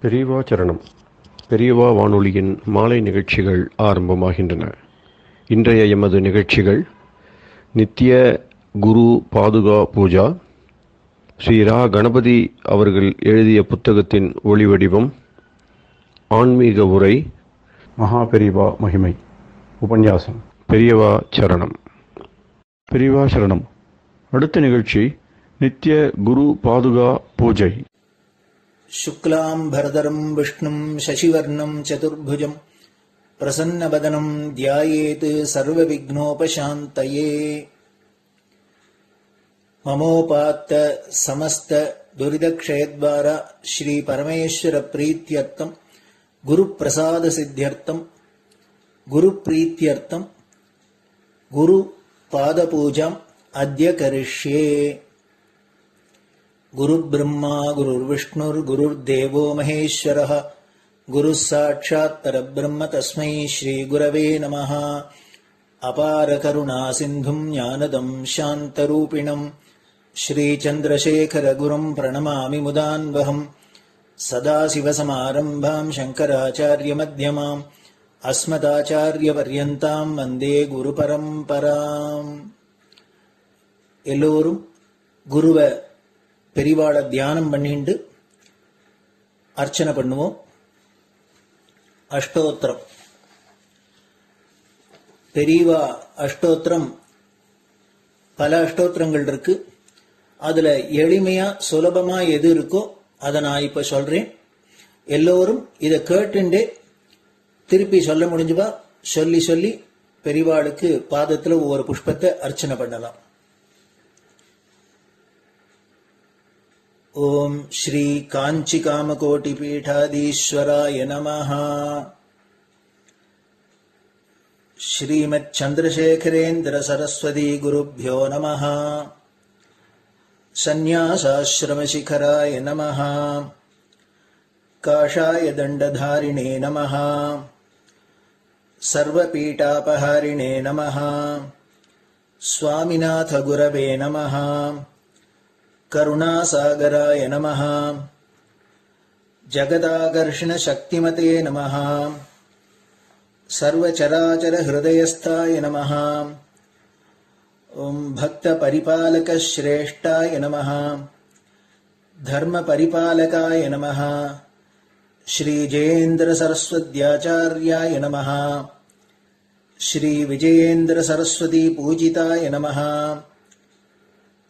பெரியவா சரணம். பெரியவா வானொலியின் மாலை நிகழ்ச்சிகள் ஆரம்பமாகின்றன. இன்றைய எமது நிகழ்ச்சிகள் நித்திய குரு பாதுகா பூஜா, ஸ்ரீ ரா கணபதி அவர்கள் எழுதிய புத்தகத்தின் ஒளிவடிவம், ஆன்மீக உரை, மகா பெரியவா மகிமை, உபன்யாசம். பெரியவா சரணம். பெரியவா சரணம். அடுத்த நிகழ்ச்சி நித்திய குரு பாதுகா பூஜை. शुक्लां भरदरं विष्णुं शशिवर्णं चतुर्भुजं प्रसन्नवदनं ध्यायेत् सर्वविघ्नोपशान्तये। ममोपात्त समस्त दुरितक्षयद्वारा श्री परमेश्वर प्रीत्यर्थं गुरुप्रसाद सिद्ध्यर्थं गुरुप्रीत्यर्थं गुरुपादपूजाम् अद्य करिष्ये। गुरुर्ब्रह्मा गुरुर्विष्णुर्गुरुर्देवो महेश्वरः गुरुः साक्षात् परब्रह्म तस्मै श्रीगुरवे नमः। अपारकरुणासिन्धुं ज्ञानदं शान्तरूपिणं श्रीचन्द्रशेखरगुरुं प्रणमामि मुदान्वहम्। सदाशिवसमारम्भां शङ्कराचार्यमध्यमाम् अस्मदाचार्यपर्यन्तां वन्दे गुरुपरम्पराम्. எல்லோரும் குருவை பெரிவாளை தியானம் பண்ணிண்டு அர்ச்சனை பண்ணுவோம். அஷ்டோத்திரம். பெரியவா அஷ்டோத்திரம் பல அஷ்டோத்திரங்கள் இருக்கு. அதுல எளிமையா சுலபமா எது இருக்கோ அதை நான் இப்ப சொல்றேன். எல்லோரும் இதை கேட்டுண்டே திருப்பி சொல்ல முடிஞ்சுவா சொல்லி சொல்லி பெரிவாளுக்கு பாதத்துல ஒவ்வொரு புஷ்பத்தை அர்ச்சனை பண்ணலாம். ओम श्री कांची कामकोटि पीठाधीश्वराय नमः. श्रीमत् चंद्रशेखरेन्द्र सरस्वती गुरुभ्यो नमः. संन्यासाश्रम शिखराय नमः. काषाय दंडधारिणे नमः. सर्वपीठापहारिणे नमः. स्वामिनाथ गुरवे नमः. करुणासागराय नमः. जगदाकर्षण शक्तिमते नमः. सर्वचराचर हृदयस्थाय नमः. ओम भक्त परिपालक श्रेष्ठाय नमः. धर्म परिपालकाय नमः. श्री जयेन्द्र सरस्वत्याचार्याय नमः. श्री विजयेन्द्र सरस्वती पूजिताय नमः.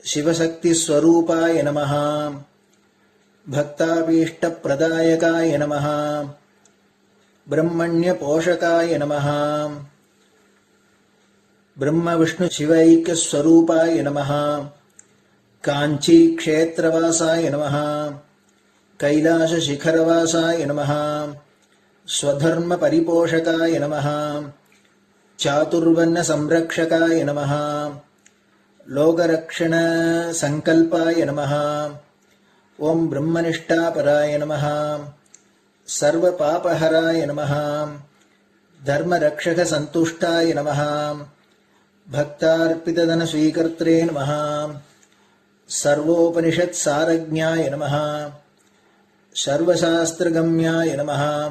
शिवशक्ति स्वरूपाय नमः. भक्ताभीष्ट प्रदायकाय नमः. ब्रह्मण्य पोषकाय नमः. ब्रह्म विष्णु शिवैक्य स्वरूपाय नमः. कांची क्षेत्रवासाय नमः. कैलाश शिखरवासाय नमः. स्वधर्म परिपोषकाय नमः. चातुर्वर्ण संरक्षकाय नमः. लोकरक्षण संकल्पाय नमः. ओम ब्रह्मनिष्ठापराय नमः. सर्वपापहराय नमः. धर्मरक्षक संतुष्टाय नमः. भक्तार्पितधन स्वीकर्त्रे नमः. सर्वोपनिषत् सारज्ञाय नमः. सर्वशास्त्रगम्याय नमः.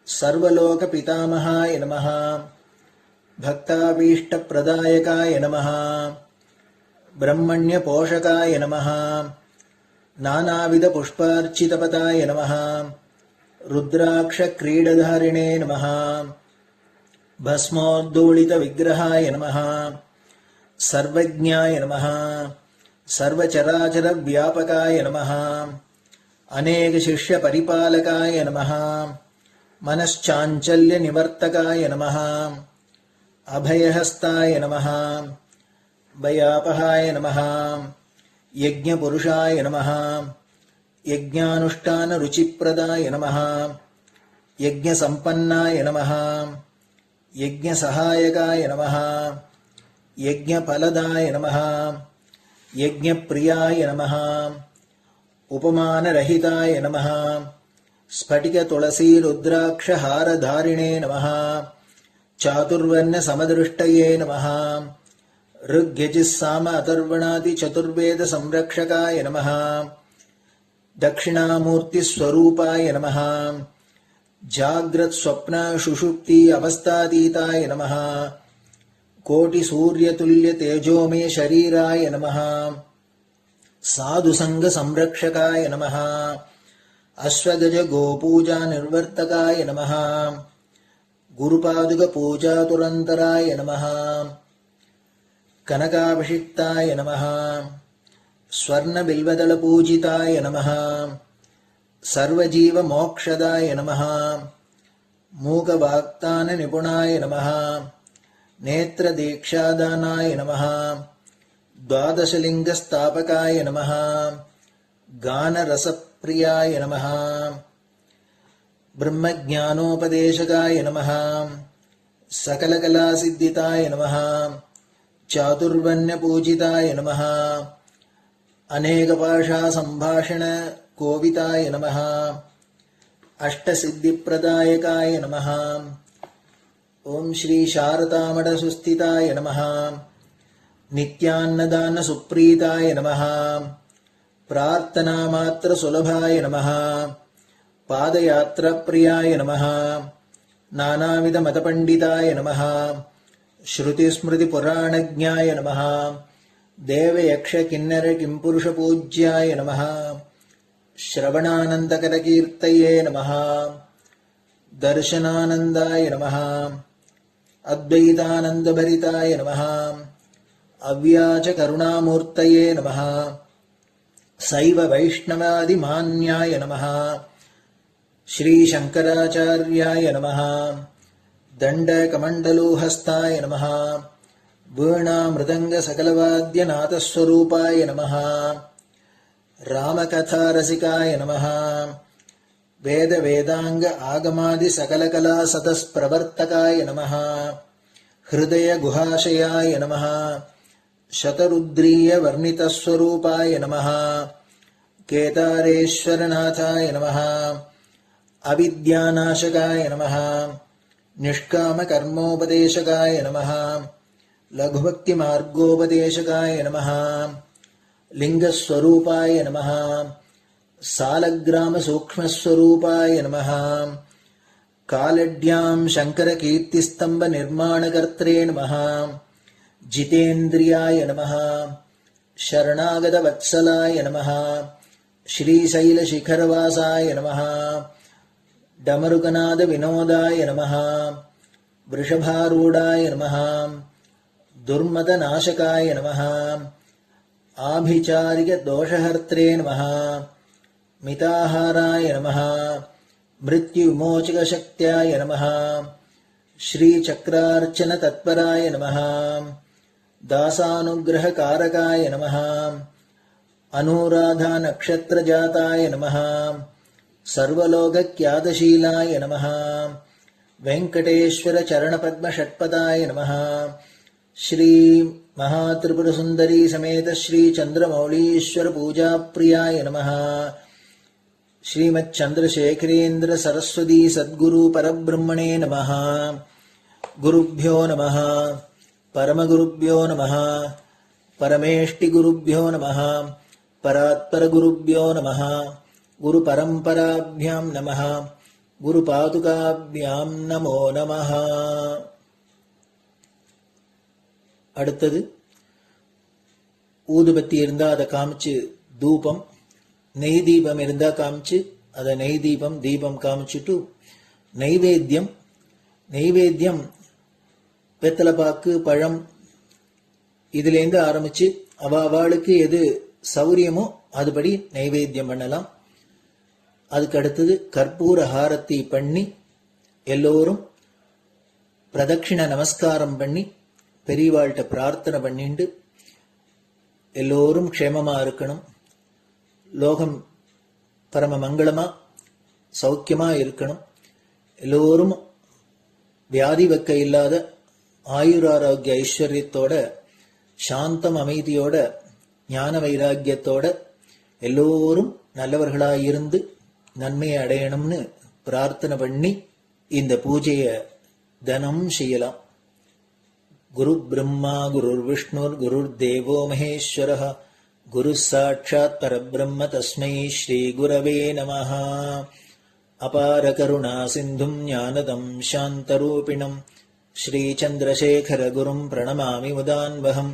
सर्वलोक पितामहाय नमः. भक्ताभीष्ट प्रदायकाय नमः. ब्रह्मण्य पोषकाय नमः. नानाविध पुष्पार्चितपताय नमः. रुद्राक्ष क्रीडधारिणे नमः. भस्मोद्दोलित विग्रहाय नमः. सर्वज्ञाय नमः. सर्वचराचर व्यापकाय नमः. अनेक शिष्य परिपालकाय नमः. मनश्चाञ्चल्य निवर्तकाय नमः. अभयहस्ताय नमः. भयापहाय नमः. यज्ञपुरुषाय नमः. यज्ञानुष्ठान रुचिप्रदाय नमः. यज्ञसम्पन्नाय नमः. यज्ञसहायकाय नमः. यज्ञफलदाय नमः. यज्ञप्रियाय नमः. उपमानरहिताय नमः. स्फटिक तुलसी रुद्राक्ष हारधारिणे नमः. चातुर्वर्ण समदृष्टये नमः. ऋग्यजुस्साम अथर्वणादि चतुर्वेद संरक्षकाय नमः. दक्षिणामूर्तिस्वरूपाय नमः जाग्रत् स्वप्न सुषुप्ति अवस्थातीताय नमः कोटिसूर्यतुल्यतेजोमय शरीराय नमः साधुसङ्गसंरक्षकाय नमः अश्वगज गोपूजा निर्वर्तकाय नमः गुरुपादुकपूजातुरन्तराय नमः कनकाभिषिक्ताय नमः स्वर्णबिल्वदलपूजिताय नमः सर्वजीवमोक्षदाय नमः मूकवाक्ताननिपुणाय नमः नेत्रदीक्षादानाय नमः द्वादशलिङ्गस्थापकाय नमः गानरसप्रियाय नमः ब्रह्मज्ञानोपदेशकाय नमः सकलकलासिद्धिताय नमः चातुर्वर्ण्यपूजिताय नमः अनेकभाषासम्भाषण कोविताय नमः अष्टसिद्धिप्रदायकाय नमः ओम श्री शारदामठसुस्थिताय नमः नित्यान्नदानसुप्रीताय नमः प्रार्थनामात्रसुलभाय नमः पादयात्राप्रियाय नमः नानाविधमतपण्डिताय नमः श्रुतिस्मृतिपुराणज्ञाय नमः देवयक्षकिन्नरकिंपुरुषपूज्याय नमः श्रवणानन्दकरकीर्तये नमः दर्शनानन्दाय नमः अद्वैतानन्दभरिताय नमः अव्याजकरुणामूर्तये नमः शैव वैष्णवादिमान्याय नमः श्रीशङ्कराचार्याय नमः दण्डकमण्डलोहस्ताय नमः वीणामृदङ्गसकलवाद्यनाथस्वरूपाय नमः रामकथारसिकाय नमः वेदवेदाङ्ग आगमादिसकलकलासतस्प्रवर्तकाय नमः हृदयगुहाशयाय नमः शतरुद्रीयवर्णितस्वरूपाय नमः केदारेश्वरनाथाय नमः अविद्यानाशकाय नमः निष्कामकर्मोपदेशकाय नमः लघुभक्तिमार्गोपदेशकाय नमः लिङ्गस्वरूपाय नमः सालग्रामसूक्ष्मस्वरूपाय नमः कालड्यां शङ्करकीर्तिस्तम्भनिर्माणकर्त्रे नमः जितेन्द्रियाय नमः शरणागतवत्सलाय नमः श्रीशैलशिखरवासाय नमः डमरुकनादविनोदाय नमः वृषभारूढाय नमः दुर्मदनाशकाय नमः आभिचारिकदोषहर्त्रे नमः मिताहाराय नमः मृत्युविमोचकशक्त्याय नमः श्रीचक्रार्चनतत्पराय नमः दासानुग्रहकारकाय नमः अनुराधानक्षत्रजाताय नमः सर्वलोकख्यातशीलाय नमः वेङ्कटेश्वरचरणपद्मषट्पदाय नमः श्री महात्रिपुरसुन्दरी समेत श्री चन्द्रमौलीश्वर पूजाप्रियाय नमः श्रीमच्चन्द्रशेखरेन्द्र सरस्वती सद्गुरु परब्रह्मणे नमः गुरुभ्यो नमः परमगुरुभ्यो नमः परमेष्टिगुरुभ्यो नमः परात्परगुरुभ्यो नमः गुरुपरम्पराभ्यां नमः गुरुपादुकाभ्यां नमो नमः. அடுத்தது ஊதுபத்தி இருந்தா அதை காமிச்சு தூபம், நெய் தீபம் இருந்தா காமிச்சு அதை நெய் தீபம் தீபம் காமிச்சுட்டு நைவேத்தியம் வெத்தலைப்பாக்கு பழம் இதுலேருந்து ஆரம்பிச்சு அவளுக்கு எது சௌரியமோ அதுபடி நைவேத்தியம் பண்ணலாம். அதுக்கு அடுத்தது கற்பூர ஹாரத்தி பண்ணி எல்லோரும் பிரதட்சிண நமஸ்காரம் பண்ணி பெரியவாள்கிட்ட பிரார்த்தனை பண்ணிண்டு எல்லோரும் க்ஷேமமா இருக்கணும், லோகம் பரம மங்களமா சௌக்கியமா இருக்கணும், எல்லோரும் வியாதி வெக்க இல்லாத ஆயுராரோக்கிய ஐஸ்வர்யத்தோட சாந்தம் அமைதியோட ஞான வைராக்கியத்தோட எல்லோரும் நல்லவர்களாயிருந்து நன்மையை அடையணும்னு பிரார்த்தனை பண்ணி இந்த பூஜையை தினம் செய்யலாம். குரு பிரம்மா குருர் விஷ்ணுர் குருர் தேவோ மகேஸ்வரः குரு சாட்சாத் பரபிரம்ம தஸ்மை ஸ்ரீ குரவே நமஹ. அபார கருணா சிந்தும் ஞானதம் சாந்தரூபிணம் ஸ்ரீ சந்திரசேகர குரும் பிரணமாமி முதான்வகம்.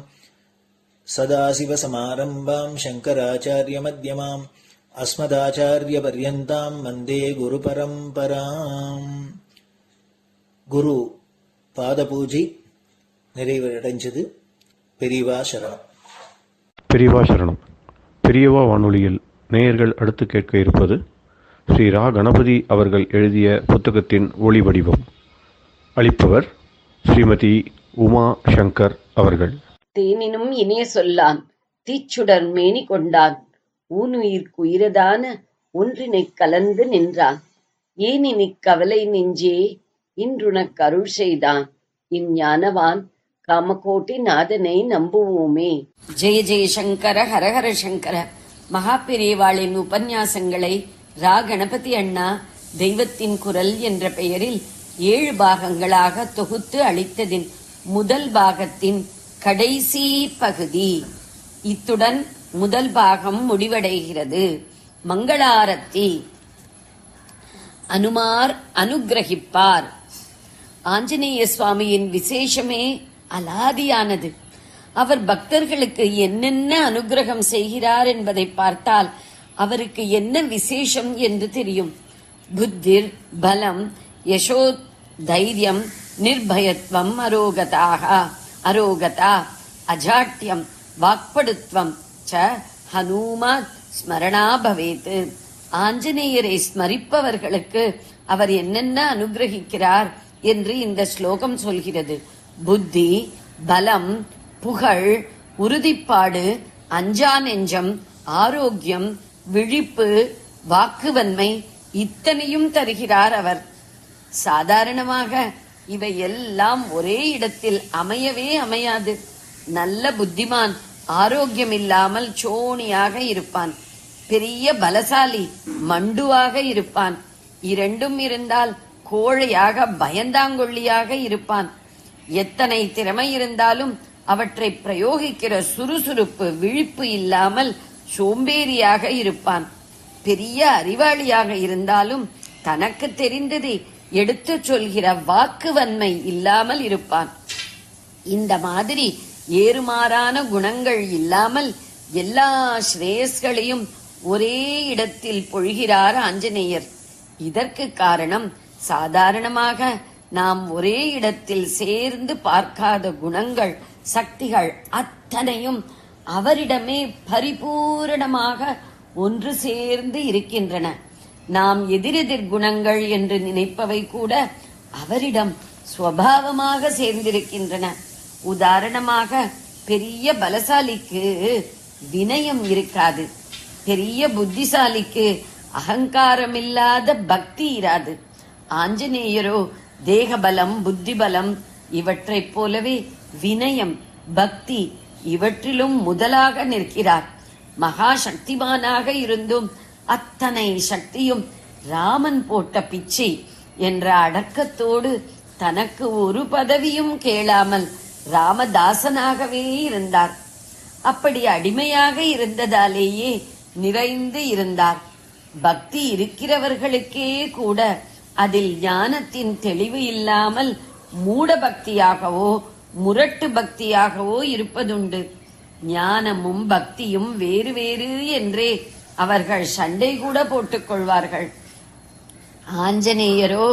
சதாசிவசமாரம்பாம் சங்கராச்சாரிய மத்யமாம் அஸ்மதாச்சாரிய பர்யந்தாம் வந்தே குரு பரம்பராம். குரு பாத பூஜை நிறைவடைஞ்சது. பெரியவா சரணம். பெரியவா சரணம். பெரியவா வானொலியில் நேயர்கள் அடுத்து கேட்க இருப்பது ஸ்ரீ ரா கணபதி அவர்கள் எழுதிய புத்தகத்தின் ஒளி வடிவம். அளிப்பவர் ஸ்ரீமதி உமா சங்கர் அவர்கள். தேனினும் இனிய சொல்லான் தீச்சுடர் மேனி கொண்டான் ஊனுயிர்க்குயிரதான ஒன்றினைக் கலந்து நின்றான் ஏனினிக் கவலை நெஞ்சே இன்றுனக் அருள் செய்தான் இஞ்ஞானவான் காமகோட்டி நாதனை நம்புவோமே. ஜெய ஜெயசங்கர ஹரஹர சங்கர. மகாபெரியவாளின் உபன்யாசங்களை ரா கணபதி அண்ணா தெய்வத்தின் குரல் என்ற பெயரில் 7 பாகங்களாக தொகுத்து அளித்ததின் முதல் பாகத்தின் கடைசி பகுதி. இத்துடன் முதல் பாகம் முடிவடைகிறது. மங்களாரத்தி. அனுமார் அனுகிரகிப்பார். ஆஞ்சநேய சுவாமியின் விசேஷமே அலாதியானது. அவர் பக்தர்களுக்கு என்னென்ன அனுகிரகம் செய்கிறார் என்பதை பார்த்தால் அவருக்கு என்ன விசேஷம் என்று தெரியும். புத்திர், பலம், யசோ, தைரியம், நிர்பயத்வம், அரோகதா, அஜாட்யம், வாக்படுத்வம் ச ஹனுமாத் ஸ்மரணா பவேத். ஆஞ்சநேயரை ஸ்மரிப்பவர்களுக்கு அவர் என்னென்ன அனுகிரகிக்கிறார் என்று இந்த ஸ்லோகம் சொல்கிறது. புத்தி, பலம், புகழ், உறுதிப்பாடு, அஞ்சா நெஞ்சம், ஆரோக்கியம், விழிப்பு, வாக்குவன்மை இத்தனையும் தருகிறார் அவர். சாதாரணமாக இவை எல்லாம் ஒரே இடத்தில் அமையவே அமையாது. நல்ல புத்திமான் ஆரோக்கியம் இல்லாமல் சோனியாக இருப்பான். பெரிய பலசாலி மண்டுவாக இருப்பான். இரண்டும் இருந்தால் கோழையாக பயந்தாங்கொள்ளியாக இருப்பான். எத்தனை திறமை இருந்தாலும் அவற்றை பிரயோகிக்கிற சுறுசுறுப்பு, விழிப்பு இல்லாமல் சோம்பேறியாக இருப்பான். பெரிய அறிவாளியாக இருந்தாலும் தனக்கு தெரிந்ததை எடுத்துச் சொல்கிற வாக்குவன்மை இல்லாமல் இருப்பான். இந்த மாதிரி ஏறுமாறான குணங்கள் இல்லாமல் எல்லா ஸ்ரேயஸ்களையும் ஒரே இடத்தில் பொழிகிறார் ஆஞ்சநேயர். இதற்கு காரணம் சாதாரணமாக நாம் ஒரே இடத்தில் சேர்ந்து பார்க்காத குணங்கள், சக்திகள் அத்தனையும் அவரிடமே பரிபூரணமாக ஒன்று சேர்ந்து இருக்கின்றன. நாம் எதிரெதிர் குணங்கள் என்று நினைப்பவை கூட அவரிடம் சுவாவமாக சேர்ந்திருக்கின்றன. உதாரணமாக பெரிய பலசாலிக்கு வினயம் இருக்காது. பெரிய புத்திசாலிக்கு அகங்காரமில்லாத பக்தி இராது. ஆஞ்சநேயரோ தேகபலம், புத்திபலம் இவற்றைப் போலவே வினயம், பக்தி இவற்றிலும் முதலாக நிற்கிறார். மகா சக்திமானாக இருந்தும் அத்தனை சக்தியும் ராமன் போட்ட பிச்சை என்ற அடக்கத்தோடு தனக்கு ஒரு பதவியும் கேளாமல் ராமதாசனாகவே இருந்தார். அப்படி அடிமையாக இருந்ததாலேயே நிறைந்து இருந்தார். பக்தி இருக்கிறவர்களுக்கே கூட அதில் ஞானத்தின் தெளிவு இல்லாமல் மூட பக்தியாகவோ முரட்டு பக்தியாகவோ இருப்பதுண்டு. ஞானமும் பக்தியும் வேறு வேறு என்றே அவர்கள் சண்டை கூட போட்டுக் கொள்வார்கள். ஆஞ்சநேயரோ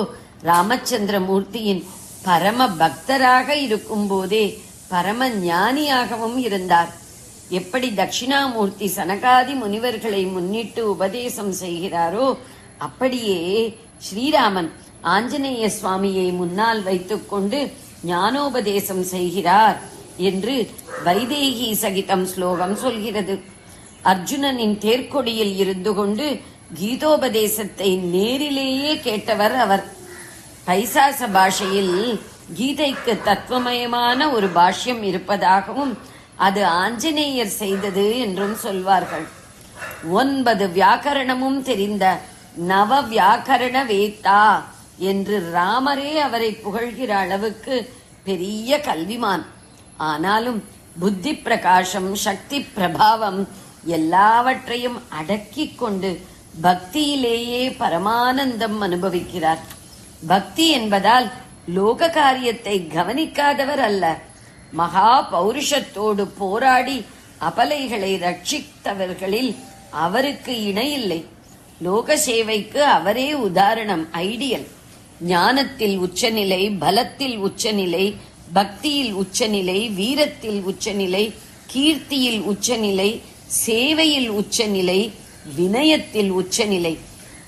ராமச்சந்திரமூர்த்தியின் பரம பக்தராக இருக்கும் போதே பரம ஞானியாகவும் இருந்தார். எப்படி தட்சிணாமூர்த்தி சனகாதி முனிவர்களை முன்னிட்டு உபதேசம் செய்கிறாரோ அப்படியே ஸ்ரீராமன் ஆஞ்சநேய சுவாமியை முன்னால் வைத்துக் கொண்டு ஞானோபதேசம் செய்கிறார் என்று வைதேகி சகிதம் ஸ்லோகம் சொல்கிறது. அர்ஜுனனின் தேர்க்கொடியில் இருந்து கொண்டு கீதோபதேசத்தை நேரிலேயே கேட்டவர் அவர். பைசாச பாஷையில் கீதைக்கு தத்துவமயமான ஒரு பாஷ்யம் இருப்பதாகவும் அது ஆஞ்சநேயர் செய்தது என்றும் சொல்வார்கள். 9 வியாக்கரணமும் தெரிந்த நவ வியாக்கரண வேத்தா என்று ராமரே அவரை புகழ்கிற அளவுக்கு பெரிய கல்விமான். ஆனாலும் புத்தி பிரகாசம், சக்தி பிரபாவம் எல்லாவற்றையும் அடக்கிக் கொண்டு பக்தியிலேயே பரமானந்தம் அனுபவிக்கிறார். பக்தி என்பதால் லோக காரியத்தை கவனிக்காதவர் அல்ல. மகா பௌருஷத்தோடு போராடி அபலைகளை ரட்சித்தவர்களில் அவருக்கு இணையில்லை. லோக சேவைக்கு அவரே உதாரணம், ஐடியல். ஞானத்தில் உச்சநிலை, பலத்தில் உச்சநிலை, பக்தியில் உச்சநிலை, வீரத்தில் உச்சநிலை, கீர்த்தியில் உச்சநிலை, சேவையில் உச்சநிலை, வினயத்தில் உச்சநிலை.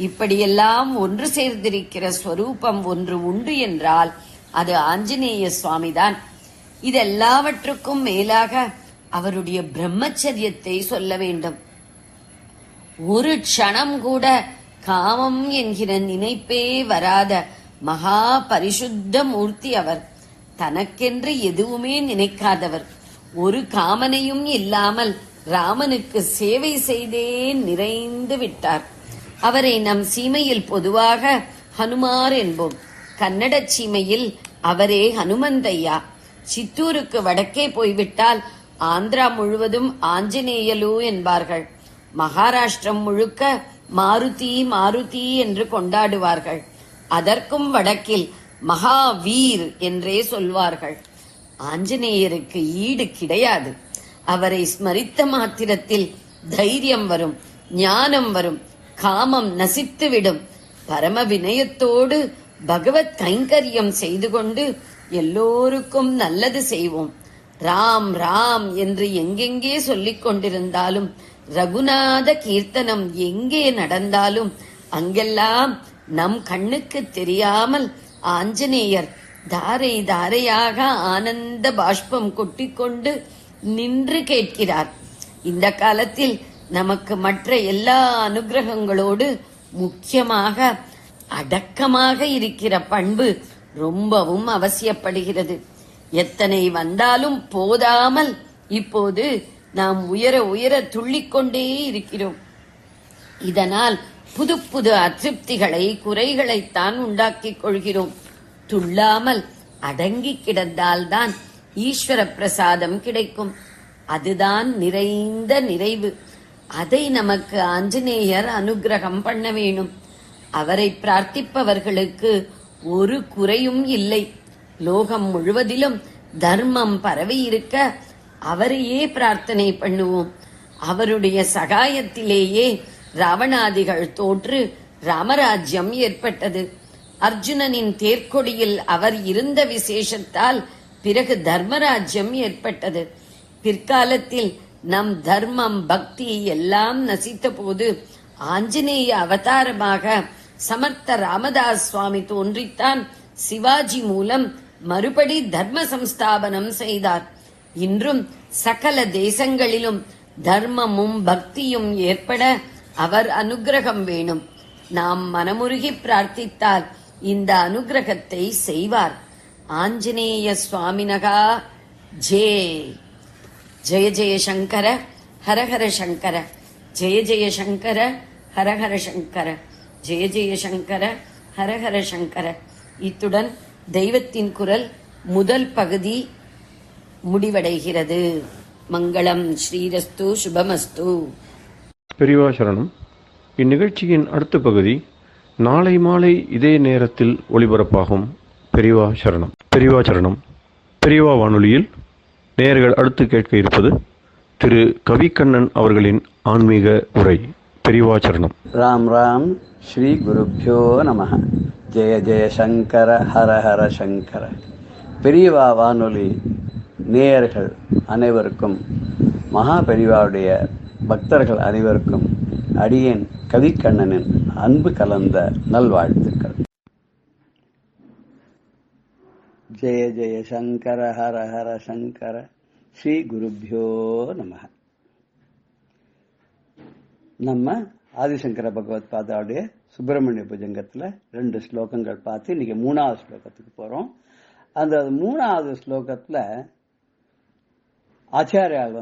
இப்படியெல்லாம் ஒன்று சேர்ந்திருக்கிற ஸ்வரூபம் ஒன்று உண்டு என்றால் அது ஆஞ்சநேய சுவாமிதான். இதெல்லாவற்றுக்கும் மேலாக அவருடைய பிரம்மச்சரியத்தை சொல்ல வேண்டும். ஒரு க்ஷணம் கூட காமம் என்கிற நினைப்பே வராத மகா பரிசுத்த மூர்த்தி அவர். தனக்கென்று எதுவுமே நினைக்காதவர். ஒரு காமனையும் இல்லாமல் ராமனுக்கு சேவை செய்தே நிறைந்து விட்டார். அவரை நம் சீமையில் பொதுவாக ஹனுமார் என்போம். கன்னட சீமையில் அவரே ஹனுமந்தையா. சித்தூருக்கு வடக்கே போய்விட்டால் ஆந்திரா முழுவதும் ஆஞ்சநேயலு என்பார்கள். மகாராஷ்டிரம் முழுக்க மாருதி மாருதி என்று கொண்டாடுவார்கள். அதற்கும் வடக்கில் மகாவீர் என்றே சொல்வார்கள். ஆஞ்சநேயருக்கு ஈடு கிடையாது. அவரை ஸ்மரித்த மாத்திரத்தில் தைரியம் வரும், ஞானம் வரும், காமம் நசித்துவிடும். பரம வினயத்தோடு பகவத் கைங்கரியம் செய்து கொண்டு எல்லோருக்கும் நல்லது செய்வோம். ராம் ராம் என்று எங்கெங்கே சொல்லிக் கொண்டிருந்தாலும், ரகுநாத கீர்த்தனம் எங்கே நடந்தாலும் அங்கெல்லாம் நம் கண்ணுக்கு தெரியாமல் ஆஞ்சநேயர் தாரை தாரையாக ஆனந்த பாஷ்பம் கொட்டிக்கொண்டு நின்று கேட்கிறார். இந்த காலத்தில் நமக்கு மற்ற எல்லா அனுகிரகங்களோடு முக்கியமாக அடக்கமாக இருக்கிற பண்பு ரொம்பவும் அவசியப்படுகிறது. எத்தனை வந்தாலும் போதாமல் இப்போது நாம் உயர உயர துள்ளிக்கொண்டே இருக்கிறோம். இதனால் புது புது அதிருப்திகளை, குறைகளைத்தான் உண்டாக்கிக் கொள்கிறோம். துள்ளாமல் அடங்கி கிடந்தால்தான் ஈஸ்வர பிரசாதம் கிடைக்கும். அதுதான் நிறைந்த நிறைவு. அதை நமக்கு ஆஞ்சநேயர் அனுகிரகம் பண்ண வேணும். அவரை பிரார்த்திப்பவர்களுக்கு ஒரு குறையும் இல்லை. லோகம் முழுவதிலும் தர்மம் பரவி இருக்க அவரையே பிரார்த்தனை பண்ணுவோம். அவருடைய சகாயத்திலேயே ராவணாதிகள் தோற்று ராமராஜ்யம் ஏற்பட்டது. அர்ஜுனனின் தேர்க்கொடியில் அவர் இருந்த விசேஷத்தால் பிறகு தர்மராஜ்யம் ஏற்பட்டது. பிற்காலத்தில் நம் தர்மம் பக்தி எல்லாம் நசித்த போது ஆஞ்சநேய அவதாரமாக சமர்த்த ராமதாஸ் சுவாமி தோன்றித்தான் சிவாஜி மூலம் மறுபடி தர்ம சம்ஸ்தாபனம் செய்தார். இன்றும் சகல தேசங்களிலும் தர்மமும் பக்தியும் ஏற்பட அவர் அனுகிரகம் வேணும். நாம் மனமுருகி பிரார்த்தித்தால் இந்த அனுகிரகத்தை செய்வார். ஆஞ்சநேய சுவாமினகா ஜெய். ஜெய ஜெய சங்கர ஹரஹர சங்கர. ஜெய ஜெய சங்கர ஹரஹர சங்கர. ஜெய ஜெய சங்கர ஹரஹர சங்கர. இத்துடன் தெய்வத்தின் குரல் முதல் பகுதி முடிவடைகிறது. மங்களம். ஸ்ரீரஸ்து சுபமஸ்து. பெரியவா சரணம். இந்நிகழ்ச்சியின் அடுத்த பகுதி நாளை மாலை இதே நேரத்தில் ஒளிபரப்பாகும். பெரியவா சரணம். பெரியவா சரணம். பெரியவா வானொலியில் நேயர்கள் அடுத்து கேட்க இருப்பது திரு கவிக்கண்ணன் அவர்களின் ஆன்மீக உரை. பெரியவா சரணம். ராம் ராம். ஸ்ரீ குருப்யோ நமஹ. ஜெய ஜெய சங்கர ஹர ஹர சங்கர. பெரியவா வானொலி நேயர்கள் அனைவருக்கும், மகா பெரியவாவுடைய பக்தர்கள் அனைவருக்கும் அடியேன் கவிக்கண்ணனின் அன்பு கலந்த நல்வாழ்த்துக்கள். ஜெய ஜெய சங்கர ஹர ஹர சங்கர. ஸ்ரீ குருப்யோ நமஹ. நம்ம ஆதிசங்கர பகவத் பாதாவுடைய சுப்பிரமணிய புஜங்கத்துல 2 ஸ்லோகங்கள் பார்த்து இன்னைக்கு 3வது ஸ்லோகத்துக்கு போறோம். அந்த 3வது ஸ்லோகத்துல ஆச்சாரியால்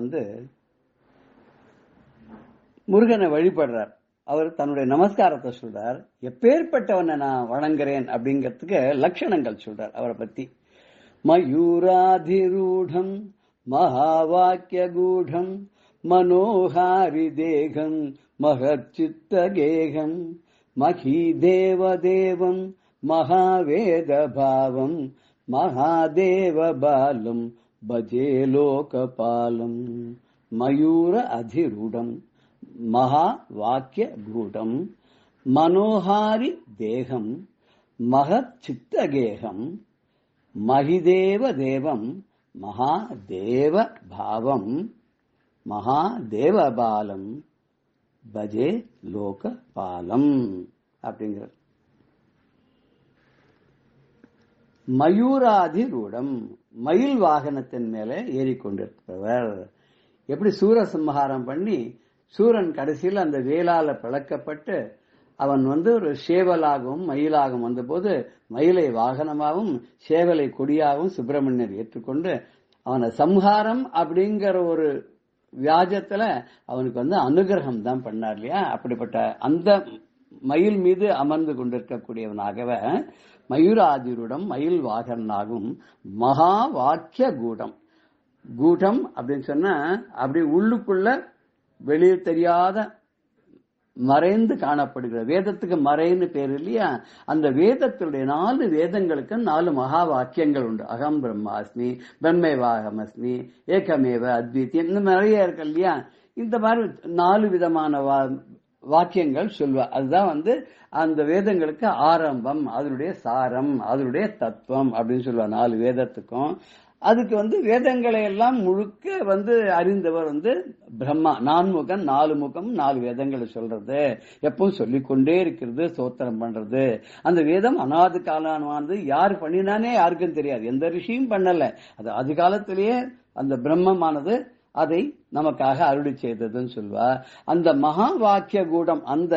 முருகனை வழிபடுறார். அவர் தன்னுடைய நமஸ்காரத்தை சொல்றார். எப்பேற்பட்டவனை நான் வணங்குறேன் அப்படிங்கிறதுக்கு லட்சணங்கள் சொல்றார் அவரை பத்தி. மயூராதிரூடம் மகாவாக்கிய கூடம் மனோஹாரி தேகம் மகச்சித்த கேகம் மகீதேவதேவம் மகாவேத பாவம் மகாதேவ பாலம் பஜே லோகபாலம் மயூர அதிரூடம் மகா வாக்கிய கூடம் மனோஹாரி தேகம் மகச்சித்தகேகம் மகிதேவ தேவம் மகாதேவ பாவம் மகாதேவபாலம் பஜே லோகபாலம் அப்படிங்கிற மயூராதிரூடம் மயில் வாகனத்தின் மேலே ஏறிக்கொண்டிருப்பவர். எப்படி சூரசம்ஹாரம் பண்ணி சூரன் கடைசியில் அந்த வேலால பிளக்கப்பட்டு அவன் ஒரு சேவலாகவும் மயிலாகவும் வந்தபோது மயிலை வாகனமாகவும் சேவலை கொடியாகவும் சுப்பிரமணியர் ஏற்றுக்கொண்டு அவனை சம்ஹாரம் அப்படிங்கிற ஒரு வியாஜத்துல அவனுக்கு அனுகிரகம் தான் பண்ணார் இல்லையா. அப்படிப்பட்ட அந்த மயில் மீது அமர்ந்து கொண்டிருக்கக்கூடியவனாகவ மயூராதிருடம் மயில் வாகனாகும் மகா வாக்கிய கூடம். கூடம் அப்படின்னு சொன்னா அப்படி உள்ளுக்குள்ள வெளியே தெரியாத மறைந்து காணப்படுகிற வேதத்துக்கு மறைன்னு பேர் இல்லையா. அந்த வேதத்துடைய 4 வேதங்களுக்கு 4 மகா வாக்கியங்கள் உண்டு. அகம் பிரம்மாஸ்மி, பிரம்மைவாகமஸ்மி, ஏகமேவ அத்விதீயம், இந்த நிறைய இருக்கு இல்லையா. இந்த மாதிரி 4 விதமான வாக்கியங்கள் சொல்வா. அதுதான் அந்த வேதங்களுக்கு ஆரம்பம், அதனுடைய சாரம், அதனுடைய தத்துவம் அப்படின்னு சொல்லுவா 4 வேதத்துக்கும். அதுக்கு வேதங்களை எல்லாம் முழுக்க அறிந்தவர் பிரம்மா. 4 முகம் 4 முகம் 4 வேதங்களை சொல்றது, எப்பவும் சொல்லிக்கொண்டே இருக்கிறது, ஸ்தோத்திரம் பண்றது. அந்த வேதம் அனாது காலமானது. யார் பண்ணினானே யாருக்கும் தெரியாது, எந்த ரிஷியும் பண்ணல. அது ஆதி காலத்திலேயே அந்த பிரம்மமானது அதை நமக்காக அருளி செய்ததுன்னு சொல்வா. அந்த மகா வாக்கிய கூடம், அந்த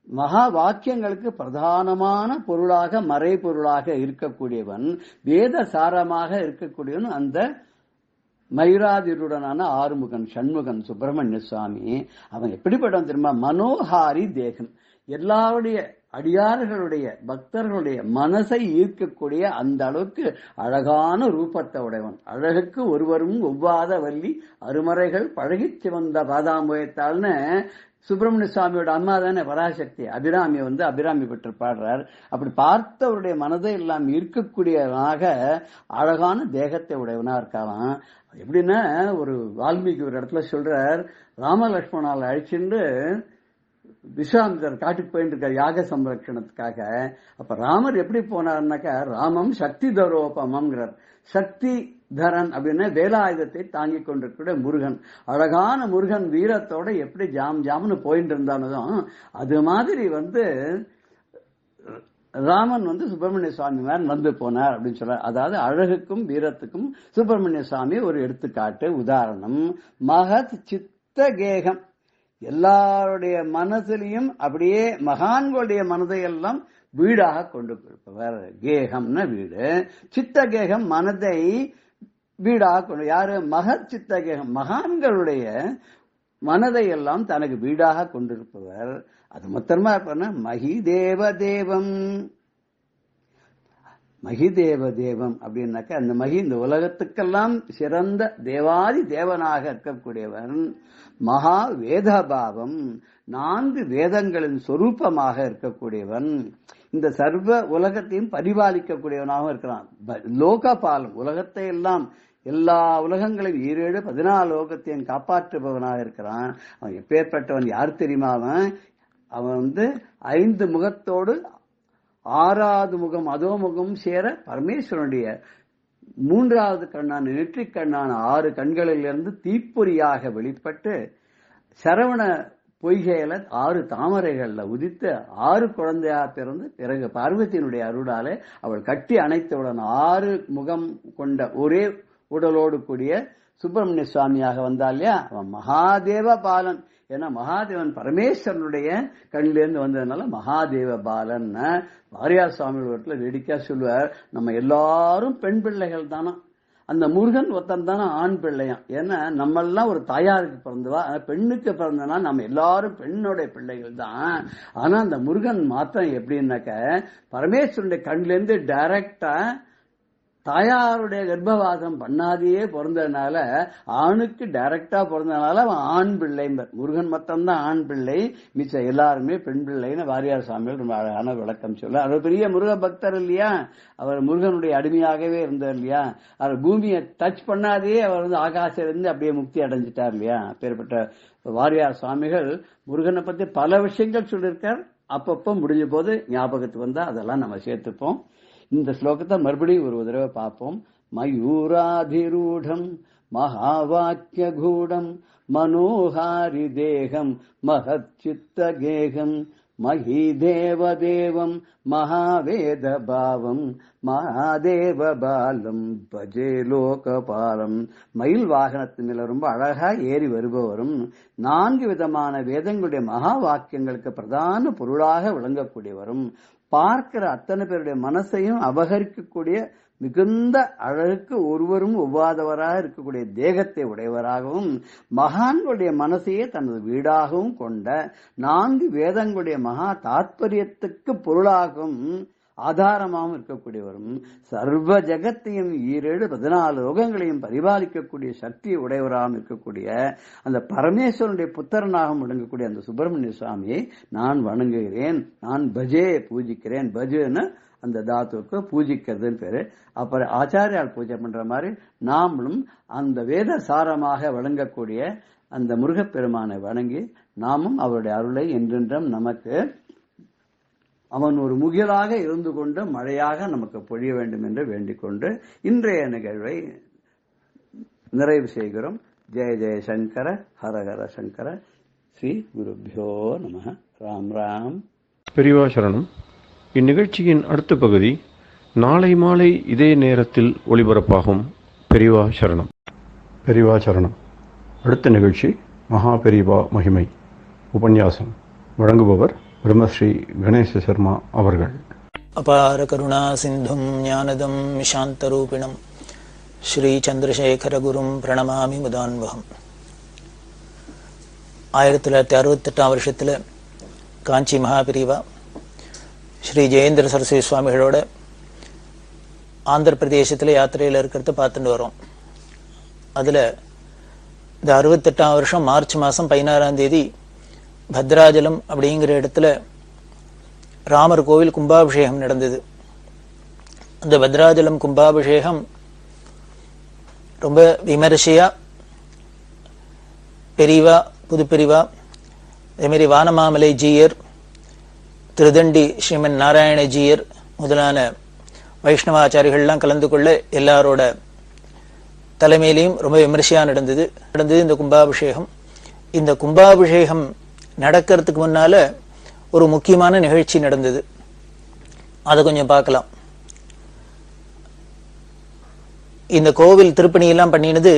மகா வாக்கியங்களுக்கு பிரதானமான பொருளாக மறைபொருளாக இருக்கக்கூடியவன், வேத சாரமாக இருக்கக்கூடியவன் அந்த மயூராதிருடனான ஆறுமுகன் சண்முகன் சுப்பிரமணிய சுவாமி. அவன் எப்படிப்பட்டவன் தெரியுமா? மனோஹாரி தேகம், எல்லாருடைய அடியார்களுடைய பக்தர்களுடைய மனசை ஈர்க்கக்கூடிய அந்த அளவுக்கு அழகான ரூபத்தை உடையவன். அழகுக்கு ஒருவரும் ஒவ்வாத வள்ளி அருமறைகள் பழகி சிவந்த பாதாம்பயத்தால்னு சுப்பிரமணிய சுவாமியோட அம்மா தானே பராசக்தி. அபிராமி அபிராமி பெற்று பாடுறார். அப்படி பார்த்தவருடைய மனதை எல்லாம் ஈர்க்கக்கூடியவனாக அழகான தேகத்தை உடையவனா இருக்கான். எப்படின்னா ஒரு வால்மீகி ஒரு இடத்துல சொல்றார், ராமலட்சுமணால் அழிச்சுட்டு விஸ்வாமித்தர் காட்டுக்கு போயிட்டு இருக்கார் யாக சம்ரட்சணத்துக்காக. அப்ப ராமர் எப்படி போனார்னாக்கா, ராமம் சக்தி தரோபமம்ங்கிறார். சக்தி தரன் அப்படின்னா வேலாயுதத்தை தாங்கி கொண்டிருக்கிற முருகன், அழகான முருகன் வீரத்தோட எப்படி ஜாம் ஜாம்னு போயிட்டு இருந்தானதும் அது மாதிரி ராமன் சுப்பிரமணிய சுவாமி மாதிரி போனார் அப்படின்னு சொல்றார். அதாவது அழகுக்கும் வீரத்துக்கும் சுப்பிரமணிய சுவாமி ஒரு எடுத்துக்காட்டு, உதாரணம். மகத் சித்த கேகம், எல்லாருடைய மனதிலையும் அப்படியே மகான்களுடைய மனதையெல்லாம் வீடாக கொண்டு போயிருப்பவர். கேகம்னா வீடு, சித்த கேகம் மனதை வீடாக கொண்டு. யாரு? மகத் சித்த கேகம், மகான்களுடைய மனதை எல்லாம் தனக்கு வீடாக கொண்டிருப்பவர். அது மொத்தமா இருப்பா மகிதேவ தேவம். மகிதேவ தேவம் அப்படின்னாக்க அந்த மகி இந்த உலகத்துக்கெல்லாம் சிறந்த தேவாதி தேவனாக இருக்கக்கூடியவன். மகா வேதபாவம், 4 வேதங்களின் சொரூபமாக இருக்கக்கூடியவன். இந்த சர்வ உலகத்தையும் பரிபாலிக்கக்கூடியவனாக இருக்கிறான். லோகபாலம், உலகத்தை எல்லாம் எல்லா உலகங்களையும் 7 14 லோகத்தையும் காப்பாற்றுபவனாக இருக்கிறான். அவன் எப்பேற்பட்டவன் யார் தெரியுமா? அவன் 5 முகத்தோடு 6வது முகம் அதோ முகம் சேர பரமேஸ்வரனுடைய 3வது கண்ணான நெற்றிக் கண்ணான 6 கண்களிலிருந்து தீப்பொறியாக வெளிப்பட்டு சரவண பொய்கையில 6 தாமரைகள்ல உதித்து 6 குழந்தையா பிறந்து பிறகு பார்வதியினுடைய அருளாலே அவள் கட்டி அணைத்தவுடன் 6 முகம் கொண்ட ஒரே உடலோடு கூடிய சுப்பிரமணிய சுவாமியாக வந்தா இல்லையா, அவன் மகாதேவ பாலன். ஏன்னா மகாதேவன் பரமேஸ்வரனுடைய கண்ணிலேருந்து வந்ததுனால மகாதேவ பாலன். வாரியார் சுவாமியோட வேடிக்கையா சொல்லுவார், நம்ம எல்லாரும் பெண் பிள்ளைகள் தானா, அந்த முருகன் ஒருத்தன் தானே ஆண் பிள்ளையாம். ஏன்னா நம்ம எல்லாம் ஒரு தாயாருக்கு பிறந்தவா, பெண்ணுக்கு பிறந்தனா நம்ம எல்லாரும் பெண்ணுடைய பிள்ளைகள் தான். ஆனா அந்த முருகன் மாத்திரம் எப்படின்னாக்க பரமேஸ்வரனுடைய கண்ணிலேருந்து டைரக்டா தாயாருடைய கர்ப்பவாசம் பண்ணாதையே பிறந்ததுனால, ஆணுக்கு டைரக்டா பிறந்ததுனால அவன் ஆண் பிள்ளை. முருகன் மட்டும்தான் ஆண் பிள்ளை, மிச்ச எல்லாருமே பெண் பிள்ளைன்னு வாரியார் சுவாமிகள் ரொம்ப அழகான விளக்கம் சொல்ல. அவர் பெரிய முருக பக்தர் இல்லையா, அவர் முருகனுடைய அடிமையாகவே இருந்தார் இல்லையா. அவர் பூமியை டச் பண்ணாதே அவர் ஆகாசில இருந்து அப்படியே முக்தி அடைஞ்சிட்டார் இல்லையா. அப்பேற்பட்ட வாரியார் சுவாமிகள் முருகனை பத்தி பல விஷயங்கள் சொல்லியிருக்கார். அப்பப்போ முடிஞ்ச போது ஞாபகத்துக்கு வந்தா அதெல்லாம் நம்ம சேர்த்துப்போம். இந்த ஸ்லோகத்தை மறுபடியும் ஒரு தடவை பார்ப்போம். மயூராதிரூடம் மகாவாக்கியகூடம் மனோஹாரி தேகம் மகத் சித்த கேகம் மஹிதேவதேவம் மகாவேத பாவம் மகாதேவ பாலம் பஜே லோகபாலம். மயில் வாகனத்தின் மேல ரொம்ப அழகா ஏறி வருபவரும் 4 விதமான வேதங்களுடைய மகா வாக்கியங்களுக்கு பிரதான பொருளாக விளங்கக்கூடியவரும், பார்க்கிற அத்தனை பேருடைய மனசையும் அபகரிக்கக்கூடிய மிகுந்த அழகுக்கு ஒருவரும் ஒவ்வாதவராக இருக்கக்கூடிய தேகத்தை உடையவராகவும், மகான்களுடைய மனசையே தனது வீடாகவும் கொண்ட 4 வேதங்களுடைய மகா தாத்பரியத்துக்கு பொருளாகவும் ஆதாரமாகவும் இருக்கக்கூடியவரும், சர்வ ஜகத்தையும் 14 லோகங்களையும் பரிபாலிக்கக்கூடிய சக்தியை உடையவராகவும் இருக்கக்கூடிய அந்த பரமேஸ்வரனுடைய புத்திரனாகவும் விளங்கக்கூடிய அந்த சுப்பிரமணிய சுவாமியை நான் வணங்குகிறேன், நான் பஜே பூஜிக்கிறேன். பஜேன்னு அந்த தாத்துவுக்கு பூஜிக்கிறதுன்னு பேரு. அப்புறம் ஆச்சாரியால் பூஜை பண்ற மாதிரி நாமளும் அந்த வேத சாரமாக வழங்கக்கூடிய அந்த முருகப்பெருமானை வணங்கி நாமும் அவருடைய அருளை என்றென்றும் நமக்கு அவன் ஒரு முகிலாக இருந்து கொண்டு மழையாக நமக்கு பொழிய வேண்டும் என்று வேண்டிக் கொண்டு இன்றைய நிகழ்வை நிறைவு செய்கிறோம். ஜெய ஜெய சங்கர ஹரஹர சங்கர. ஸ்ரீ குருபியோ நம. ராம் ராம். பெரியவா சரணம். இந்நிகழ்ச்சியின் அடுத்த பகுதி நாளை மாலை இதே நேரத்தில் ஒளிபரப்பாகும். பெரியவா சரணம். பெரியவா சரணம். அடுத்த நிகழ்ச்சி மகா பெரியவா மகிமை உபன்யாசம். வழங்குபவர் பிரம்மஸ்ரீ கணேச சர்மா அவர்கள். அபார கருணா சிந்தும் ஞானதம் சாந்தரூபிணம் ஸ்ரீ சந்திரசேகர குரும் பிரணமாமி முதான்வகம். 1968 வருஷத்துல காஞ்சி மகாபிரிவா ஸ்ரீ ஜெயேந்திர சரஸ்வதி சுவாமிகளோட ஆந்திர பிரதேசத்துல யாத்திரையில இருக்கிறத பார்த்துட்டு வரோம். அதுல இந்த 68ஆம் வருஷம் மார்ச் மாசம் 16ஆம் தேதி பத்ராஜலம் அப்படிங்கிற இடத்துல ராமர் கோவில் கும்பாபிஷேகம் நடந்தது. அந்த பத்ராஜலம் கும்பாபிஷேகம் ரொம்ப விமரிசையா பெரியவா, புதுப்பெரிவா, அதே மாதிரி வானமாமலை ஜீயர், திருதண்டி ஸ்ரீமன் நாராயண ஜீயர் முதலான வைஷ்ணவாச்சாரிகள்லாம் கலந்து கொள்ள எல்லாரோட தலைமையிலையும் ரொம்ப விமரிசையா நடந்தது இந்த கும்பாபிஷேகம். இந்த கும்பாபிஷேகம் நடக்கிறதுக்கு முன்னால ஒரு முக்கியமான நிகழ்ச்சி நடந்தது. அதை கொஞ்சம் பார்க்கலாம். இந்த கோவில் திருப்பணியெல்லாம் பண்ணினது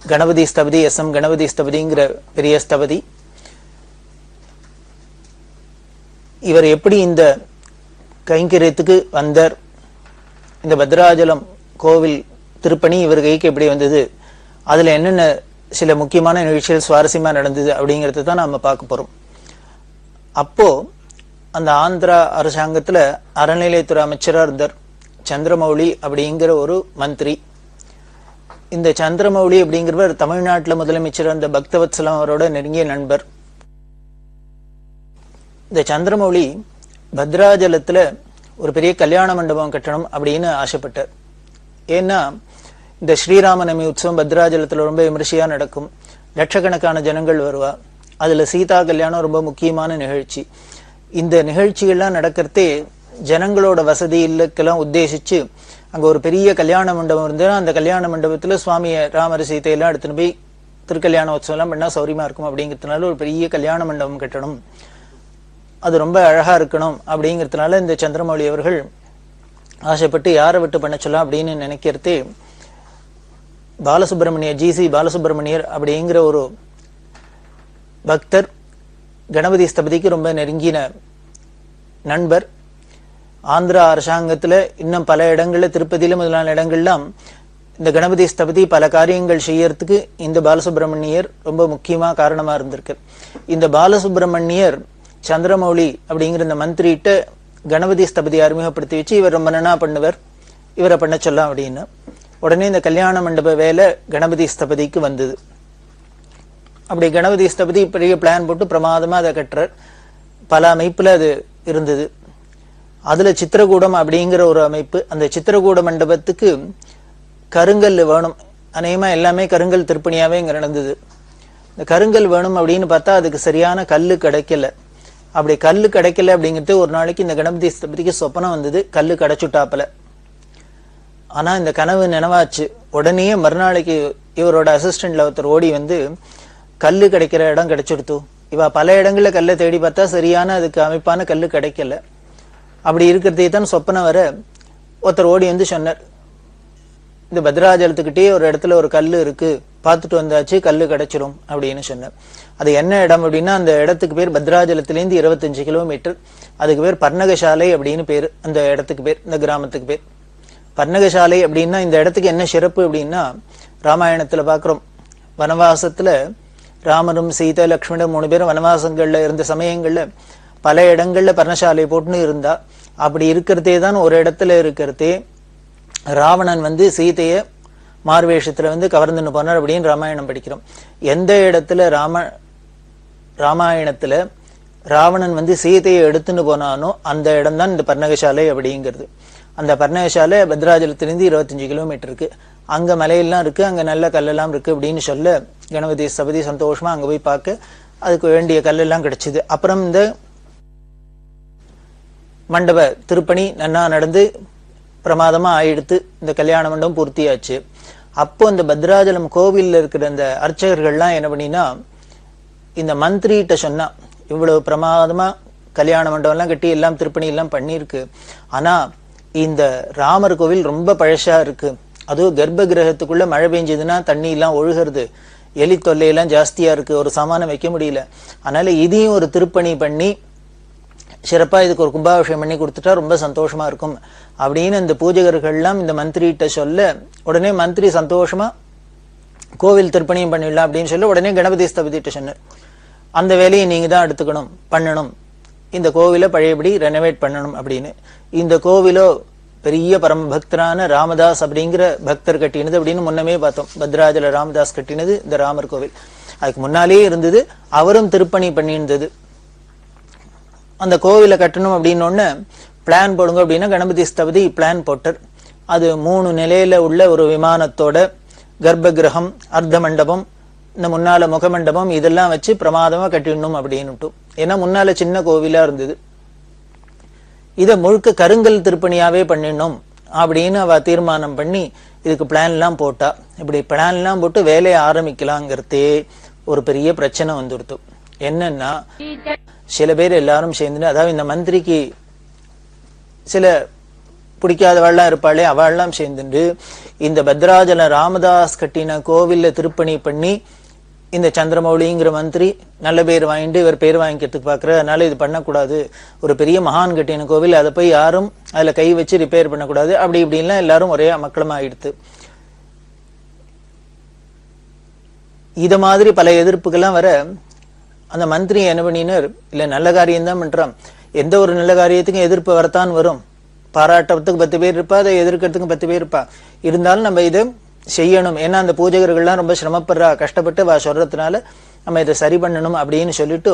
கணபதி ஸ்தபதி, எஸ்.எம். கணபதி ஸ்தபதிங்கிற பெரிய ஸ்தபதி. இவர் எப்படி இந்த கைங்கரியத்துக்கு வந்தார், இந்த பத்ராஜலம் கோவில் திருப்பணி இவர் கைக்கு எப்படி வந்தது, அதுல என்னென்ன சில முக்கியமான நிகழ்ச்சிகள் சுவாரஸ்யமா நடந்தது அப்படிங்கறத தான் நாம பார்க்க போறோம். அப்போ அந்த ஆந்திரா அரசாங்கத்துல அறநிலையத்துறை அமைச்சரா இருந்தார் சந்திரமௌலி அப்படிங்கிற ஒரு மந்திரி. இந்த சந்திரமௌலி அப்படிங்கிறவர் தமிழ்நாட்டுல முதலமைச்சர் அந்த பக்தவத்சலம் அவரோட நெருங்கிய நண்பர். இந்த சந்திரமௌலி பத்ராஜலத்துல ஒரு பெரிய கல்யாண மண்டபம் கட்டணும் அப்படின்னு ஆசைப்பட்டார். ஏன்னா இந்த ஸ்ரீராமநவமி உற்சவம் பத்ராஜலத்துல ரொம்ப விமர்சையா நடக்கும், லட்சக்கணக்கான ஜனங்கள் வருவா. அதுல சீதா கல்யாணம் ரொம்ப முக்கியமான நிகழ்ச்சி. இந்த நிகழ்ச்சிகள்லாம் நடக்கிறதே ஜனங்களோட வசதி இல்லக்கெல்லாம் உத்தேசிச்சு அங்க ஒரு பெரிய கல்யாண மண்டபம் இருந்ததுன்னா அந்த கல்யாண மண்டபத்துல சுவாமிய ராமர் சீதையெல்லாம் எடுத்துன்னு போய் திருக்கல்யாண உற்சவம் எல்லாம் பண்ணா சௌரியமா இருக்கும் அப்படிங்கிறதுனால ஒரு பெரிய கல்யாண மண்டபம் கட்டணும், அது ரொம்ப அழகா இருக்கணும் அப்படிங்கிறதுனால இந்த சந்திரமௌலி அவர்கள் ஆசைப்பட்டு யாரை விட்டு பண்ண சொல்லலாம் அப்படின்னு நினைக்கிறதே பாலசுப்ரமணியர், ஜி.சி. பாலசுப்ரமணியர் அப்படிங்கிற ஒரு பக்தர், கணபதி ஸ்தபதிக்கு ரொம்ப நெருங்கின நண்பர். ஆந்திரா அரசாங்கத்துல இன்னும் பல இடங்கள்ல, திருப்பதியில முதலான இடங்கள்லாம் இந்த கணபதி ஸ்தபதி பல காரியங்கள் செய்யறதுக்கு இந்த பாலசுப்ரமணியர் ரொம்ப முக்கியமா காரணமா இருந்திருக்கு. இந்த பாலசுப்ரமணியர் சந்திரமௌலி அப்படிங்கிற இந்த மந்திரிட்ட கணபதி ஸ்தபதி அறிமுகப்படுத்தி வச்சு இவர் ரொம்ப நன்னா பண்ணுவர், இவரை பண்ண சொல்லலாம் அப்படின்னு. உடனே இந்த கல்யாண மண்டப வேலை கணபதி ஸ்தபதிக்கு வந்தது. அப்படி கணபதி ஸ்தபதி பெரிய பிளான் போட்டு பிரமாதமா அதை கட்டுறார். பல அமைப்புல அது இருந்தது. அதுல சித்திரகூடம் அப்படிங்கிற ஒரு அமைப்பு. அந்த சித்திரகூட மண்டபத்துக்கு கருங்கல் வேணும். அநேகமா எல்லாமே கருங்கல் திருப்பணியாவே இங்க நடந்தது. இந்த கருங்கல் வேணும் அப்படின்னு பார்த்தா அதுக்கு சரியான கல்லு கிடைக்கல. அப்படி கல்லு கிடைக்கல அப்படிங்கிறது ஒரு நாளைக்கு இந்த கணபதி ஸ்தபதிக்கு சொப்பனம் வந்தது, கல்லு கிடைச்சுட்டாப்பல. ஆனா இந்த கனவு நினைவாச்சு. உடனே மறுநாளைக்கு இவரோட அசிஸ்டன்ட்ல ஒருத்தர் ஓடி வந்து, கல்லு கிடைக்கிற இடம் கிடைச்சிடுத்து. இவ பல இடங்கள்ல கல்லை தேடி பார்த்தா சரியான அதுக்கு அமைப்பான கல்லு கிடைக்கல. அப்படி இருக்கிறதே தான் சொப்பனம் வர ஒருத்தர் ஓடி வந்து சொன்னார், இந்த பத்ராஜலத்துக்கிட்டே ஒரு இடத்துல ஒரு கல்லு இருக்கு, பார்த்துட்டு வந்தாச்சு, கல்லு கிடைச்சிடும் அப்படின்னு சொன்னார். அது என்ன இடம் அப்படின்னா, அந்த இடத்துக்கு பேர் பத்ராஜலத்திலேருந்து 25 கிலோமீட்டர். அதுக்கு பேர் பர்ணகசாலை அப்படின்னு பேரு. அந்த இடத்துக்கு பேர், இந்த கிராமத்துக்கு பேர் பர்ணகசாலை. அப்படின்னா இந்த இடத்துக்கு என்ன சிறப்பு அப்படின்னா, ராமாயணத்துல பாக்குறோம், வனவாசத்துல ராமரும் சீதை லக்ஷ்மணர் 3 பேரும் வனவாசங்கள்ல இருந்த சமயங்கள்ல பல இடங்கள்ல பர்ணசாலை போட்டுன்னு இருந்தா. அப்படி இருக்கிறதே தான் ஒரு இடத்துல இருக்கிறதே ராவணன் வந்து சீதைய மார்வேஷத்துல வந்து கவர்ந்துன்னு போனார் அப்படின்னு ராமாயணம் படிக்கிறோம். எந்த இடத்துல ராமாயணத்துல ராவணன் வந்து சீதையை எடுத்துன்னு போனானோ அந்த இடம் தான் இந்த பர்ணகசாலை அப்படிங்கிறது. அந்த பர்ணகசாலை பத்ராஜலத்திலிருந்து 25 கிலோமீட்டர் இருக்கு. அங்க மலையெல்லாம் இருக்கு, அங்க நல்ல கல்லெல்லாம் இருக்கு அப்படின்னு சொல்ல கணபதி ஸ்தபதி சந்தோஷமா அங்க போய் பார்க்க அதுக்கு வேண்டிய கல்லெல்லாம் கிடைச்சது. அப்புறம் இந்த மண்டப திருப்பணி நன்னா நடந்து பிரமாதமா ஆயிடுத்து. இந்த கல்யாண மண்டபம் பூர்த்தியாச்சு. அப்போ இந்த பத்ராஜலம் கோவில்ல இருக்கிற அந்த அர்ச்சகர்கள்லாம் என்ன பண்ணினா, இந்த மந்திரிகிட்ட சொன்னா, இவ்வளவு பிரமாதமா கல்யாண மண்டபம் எல்லாம் கட்டி எல்லாம் திருப்பணி எல்லாம் பண்ணிருக்கு, ஆனா இந்த ராமர் கோவில் ரொம்ப பழசா இருக்கு, அதுவும் கர்ப்ப கிரகத்துக்குள்ள மழை பெஞ்சதுன்னா தண்ணி எல்லாம் ஒழுகிறது, எலி தொல்லையெல்லாம் ஜாஸ்தியா இருக்கு, ஒரு சாமானம் வைக்க முடியல, அதனால இதையும் ஒரு திருப்பணி பண்ணி சிறப்பா இதுக்கு ஒரு கும்பாபிஷேகம் பண்ணி கொடுத்துட்டா ரொம்ப சந்தோஷமா இருக்கும் அப்படின்னு இந்த பூஜகர்கள் எல்லாம் இந்த மந்திரிகிட்ட சொல்ல, உடனே மந்திரி சந்தோஷமா கோவில் திருப்பணியும் பண்ணிடலாம் அப்படின்னு சொல்ல உடனே கணபதி ஸ்தபதிட்ட சொன்னார், அந்த வேலையை நீங்க தான் எடுத்துக்கணும், பண்ணணும், இந்த கோவிலை பழையபடி ரெனோவேட் பண்ணணும் அப்படின்னு. இந்த கோவிலோ பெரிய பரம பக்தரான ராமதாஸ் அப்படிங்கிற பக்தர் கட்டினது அப்படின்னு முன்னமே பார்த்தோம். பத்ராஜல ராமதாஸ் கட்டினது இந்த ராமர் கோவில். அதுக்கு முன்னாலே இருந்தது, அவரும் திருப்பணி பண்ணியிருந்தது. அந்த கோவிலை கட்டணும் அப்படின்னு பிளான் போடுங்க அப்படின்னா கணபதி ஸ்தபதி பிளான் போட்டார். அது 3 நிலையில உள்ள ஒரு விமானத்தோட கர்ப்ப கிரகம், அர்த்த மண்டபம், இந்த முன்னால முகமண்டபம் இதெல்லாம் வச்சு பிரமாதமா கட்டிடணும் அப்படின்னுட்டு. ஏன்னா முன்னால சின்ன கோவிலா இருந்தது. இதை முழுக்க கருங்கல் திருப்பணியாவே பண்ணிடணும் அப்படின்னு அவ தீர்மானம் பண்ணி இதுக்கு பிளான் எல்லாம் போட்டா. இப்படி பிளான் எல்லாம் போட்டு வேலையை ஆரம்பிக்கலாங்கிறதே ஒரு பெரிய பிரச்சனை வந்துடுத்து. என்னன்னா, சில பேர் எல்லாரும் சேர்ந்து, அதாவது இந்த மந்திரிக்கு சில பிடிக்காதவாள்லாம் இருப்பாளே அவள்லாம் சேர்ந்துட்டு இந்த பத்ராஜல ராமதாஸ் கட்டின கோவில்ல திருப்பணி பண்ணி இந்த சந்திரமௌலிங்கிற மந்திரி நல்ல பேர் வாங்கிட்டு இவர் பேர் வாங்கிக்கிறதுக்கு பாக்குற, அதனால இது பண்ணக்கூடாது, ஒரு பெரிய மகான் கட்டின கோவில், அதை போய் யாரும் அதுல கை வச்சு ரிப்பேர் பண்ணக்கூடாது, அப்படி இப்படின்லாம் எல்லாரும் ஒரே அமக்களமா ஆயிடுத்து. இத மாதிரி பல எதிர்ப்புகள்லாம் வர அந்த மந்திரி என்ன பண்ணினார், இல்ல நல்ல காரியம் தான் பண்றான், எந்த ஒரு நல்ல காரியத்துக்கும் எதிர்ப்பு வரத்தான் வரும், பாராட்டத்துக்கு 10 பேர் இருப்பா, அதை எதிர்க்கிறதுக்கு 10 பேர் இருப்பா, இருந்தாலும் நம்ம இதை செய்யணும், ஏன்னா அந்த பூஜகர்கள்லாம் ரொம்ப சிரமப்படுறா, கஷ்டப்பட்டு வா சொல்றதுனால நம்ம இதை சரி பண்ணணும் அப்படின்னு சொல்லிட்டு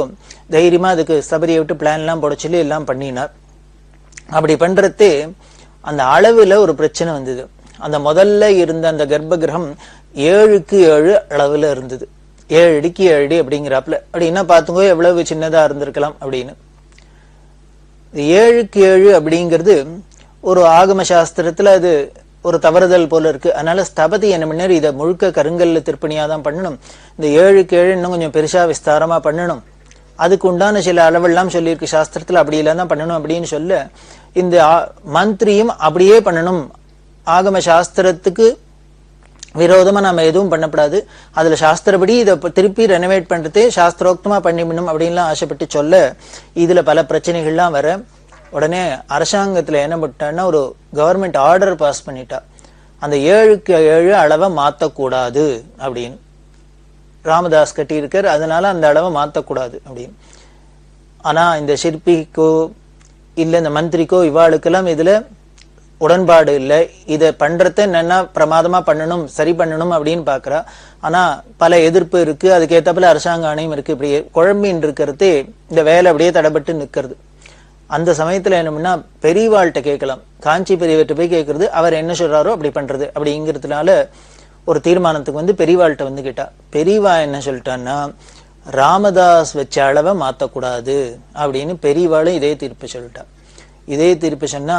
தைரியமா அதுக்கு சபரியை விட்டு பிளான் எல்லாம் போட சொல்லி எல்லாம் பண்ணினார். அப்படி பண்றதே அந்த அளவுல ஒரு பிரச்சனை வந்தது. அந்த முதல்ல இருந்த அந்த கர்ப்ப கிரகம் 7க்கு 7 அளவுல இருந்தது. 7 அடிக்கு 7 அடி அப்படிங்கிறாப்புல. அப்படின்னா பாத்துங்கோ எவ்வளவு சின்னதா இருந்திருக்கலாம் அப்படின்னு. 7க்கு 7 அப்படிங்கிறது ஒரு ஆகம சாஸ்திரத்துல அது ஒரு தவறுதல் போல இருக்கு. அதனால ஸ்தபதி என்ன பண்ணாரு, இதை முழுக்க கருங்கல்ல திருப்பணியா தான் பண்ணணும், இந்த 7க்கு 7 இன்னும் கொஞ்சம் பெருசா விஸ்தாரமா பண்ணணும், அதுக்கு உண்டான சில அளவெல்லாம் சொல்லியிருக்கு சாஸ்திரத்துல, அப்படி எல்லாம் தான் பண்ணணும் அப்படின்னு சொல்ல இந்த மந்திரியும் அப்படியே பண்ணணும், ஆகம சாஸ்திரத்துக்கு விரோதமா நாம எதுவும் பண்ணப்படாது, அதுல சாஸ்திரப்படி இதை திருப்பி ரெனோவேட் பண்றதே சாஸ்திரோக்தமா பண்ணிவிடணும் அப்படின்லாம் ஆசைப்பட்டு சொல்ல இதுல பல பிரச்சனைகள்லாம் வர உடனே அரசாங்கத்துல என்ன பண்ணிட்டான்னா ஒரு கவர்மெண்ட் ஆர்டர் பாஸ் பண்ணிட்டா, அந்த 7க்கு 7 அளவை மாத்தக்கூடாது அப்படின்னு. ராமதாஸ் கட்டி இருக்கார், அதனால அந்த அளவை மாத்தக்கூடாது அப்படின்னு. ஆனா இந்த சிற்பிக்கோ இல்ல இந்த மந்திரிக்கோ இவாளுக்கெல்லாம் இதுல உடன்பாடு இல்லை, இதை பண்றத என்னன்னா பிரமாதமா பண்ணணும், சரி பண்ணணும் அப்படின்னு பாக்குறா. ஆனா பல எதிர்ப்பு இருக்கு, அதுக்கேற்றப்பல அரசாங்க ஆணையம் இருக்கு. இப்படி குழம்பின் இருக்கிறது, இந்த வேலை அப்படியே தடைபட்டு நிக்கிறது. அந்த சமயத்துல என்னன்னா பெரியவாள்கிட்ட கேட்கலாம், காஞ்சி பெரியவர்கிட்ட போய் கேட்கறது, அவர் என்ன சொல்றாரோ அப்படி பண்றது அப்படிங்கிறதுனால ஒரு தீர்மானத்துக்கு வந்து பெரியவாள்கிட்ட வந்து கேட்டா. பெரியவா என்ன சொல்லிட்டான்னா, ராமதாஸ் வச்ச அளவை மாத்தக்கூடாது அப்படின்னு பெரியவாளும் இதே தீர்ப்பு சொல்லிட்டா. இதே தீர்ப்பு சொன்னா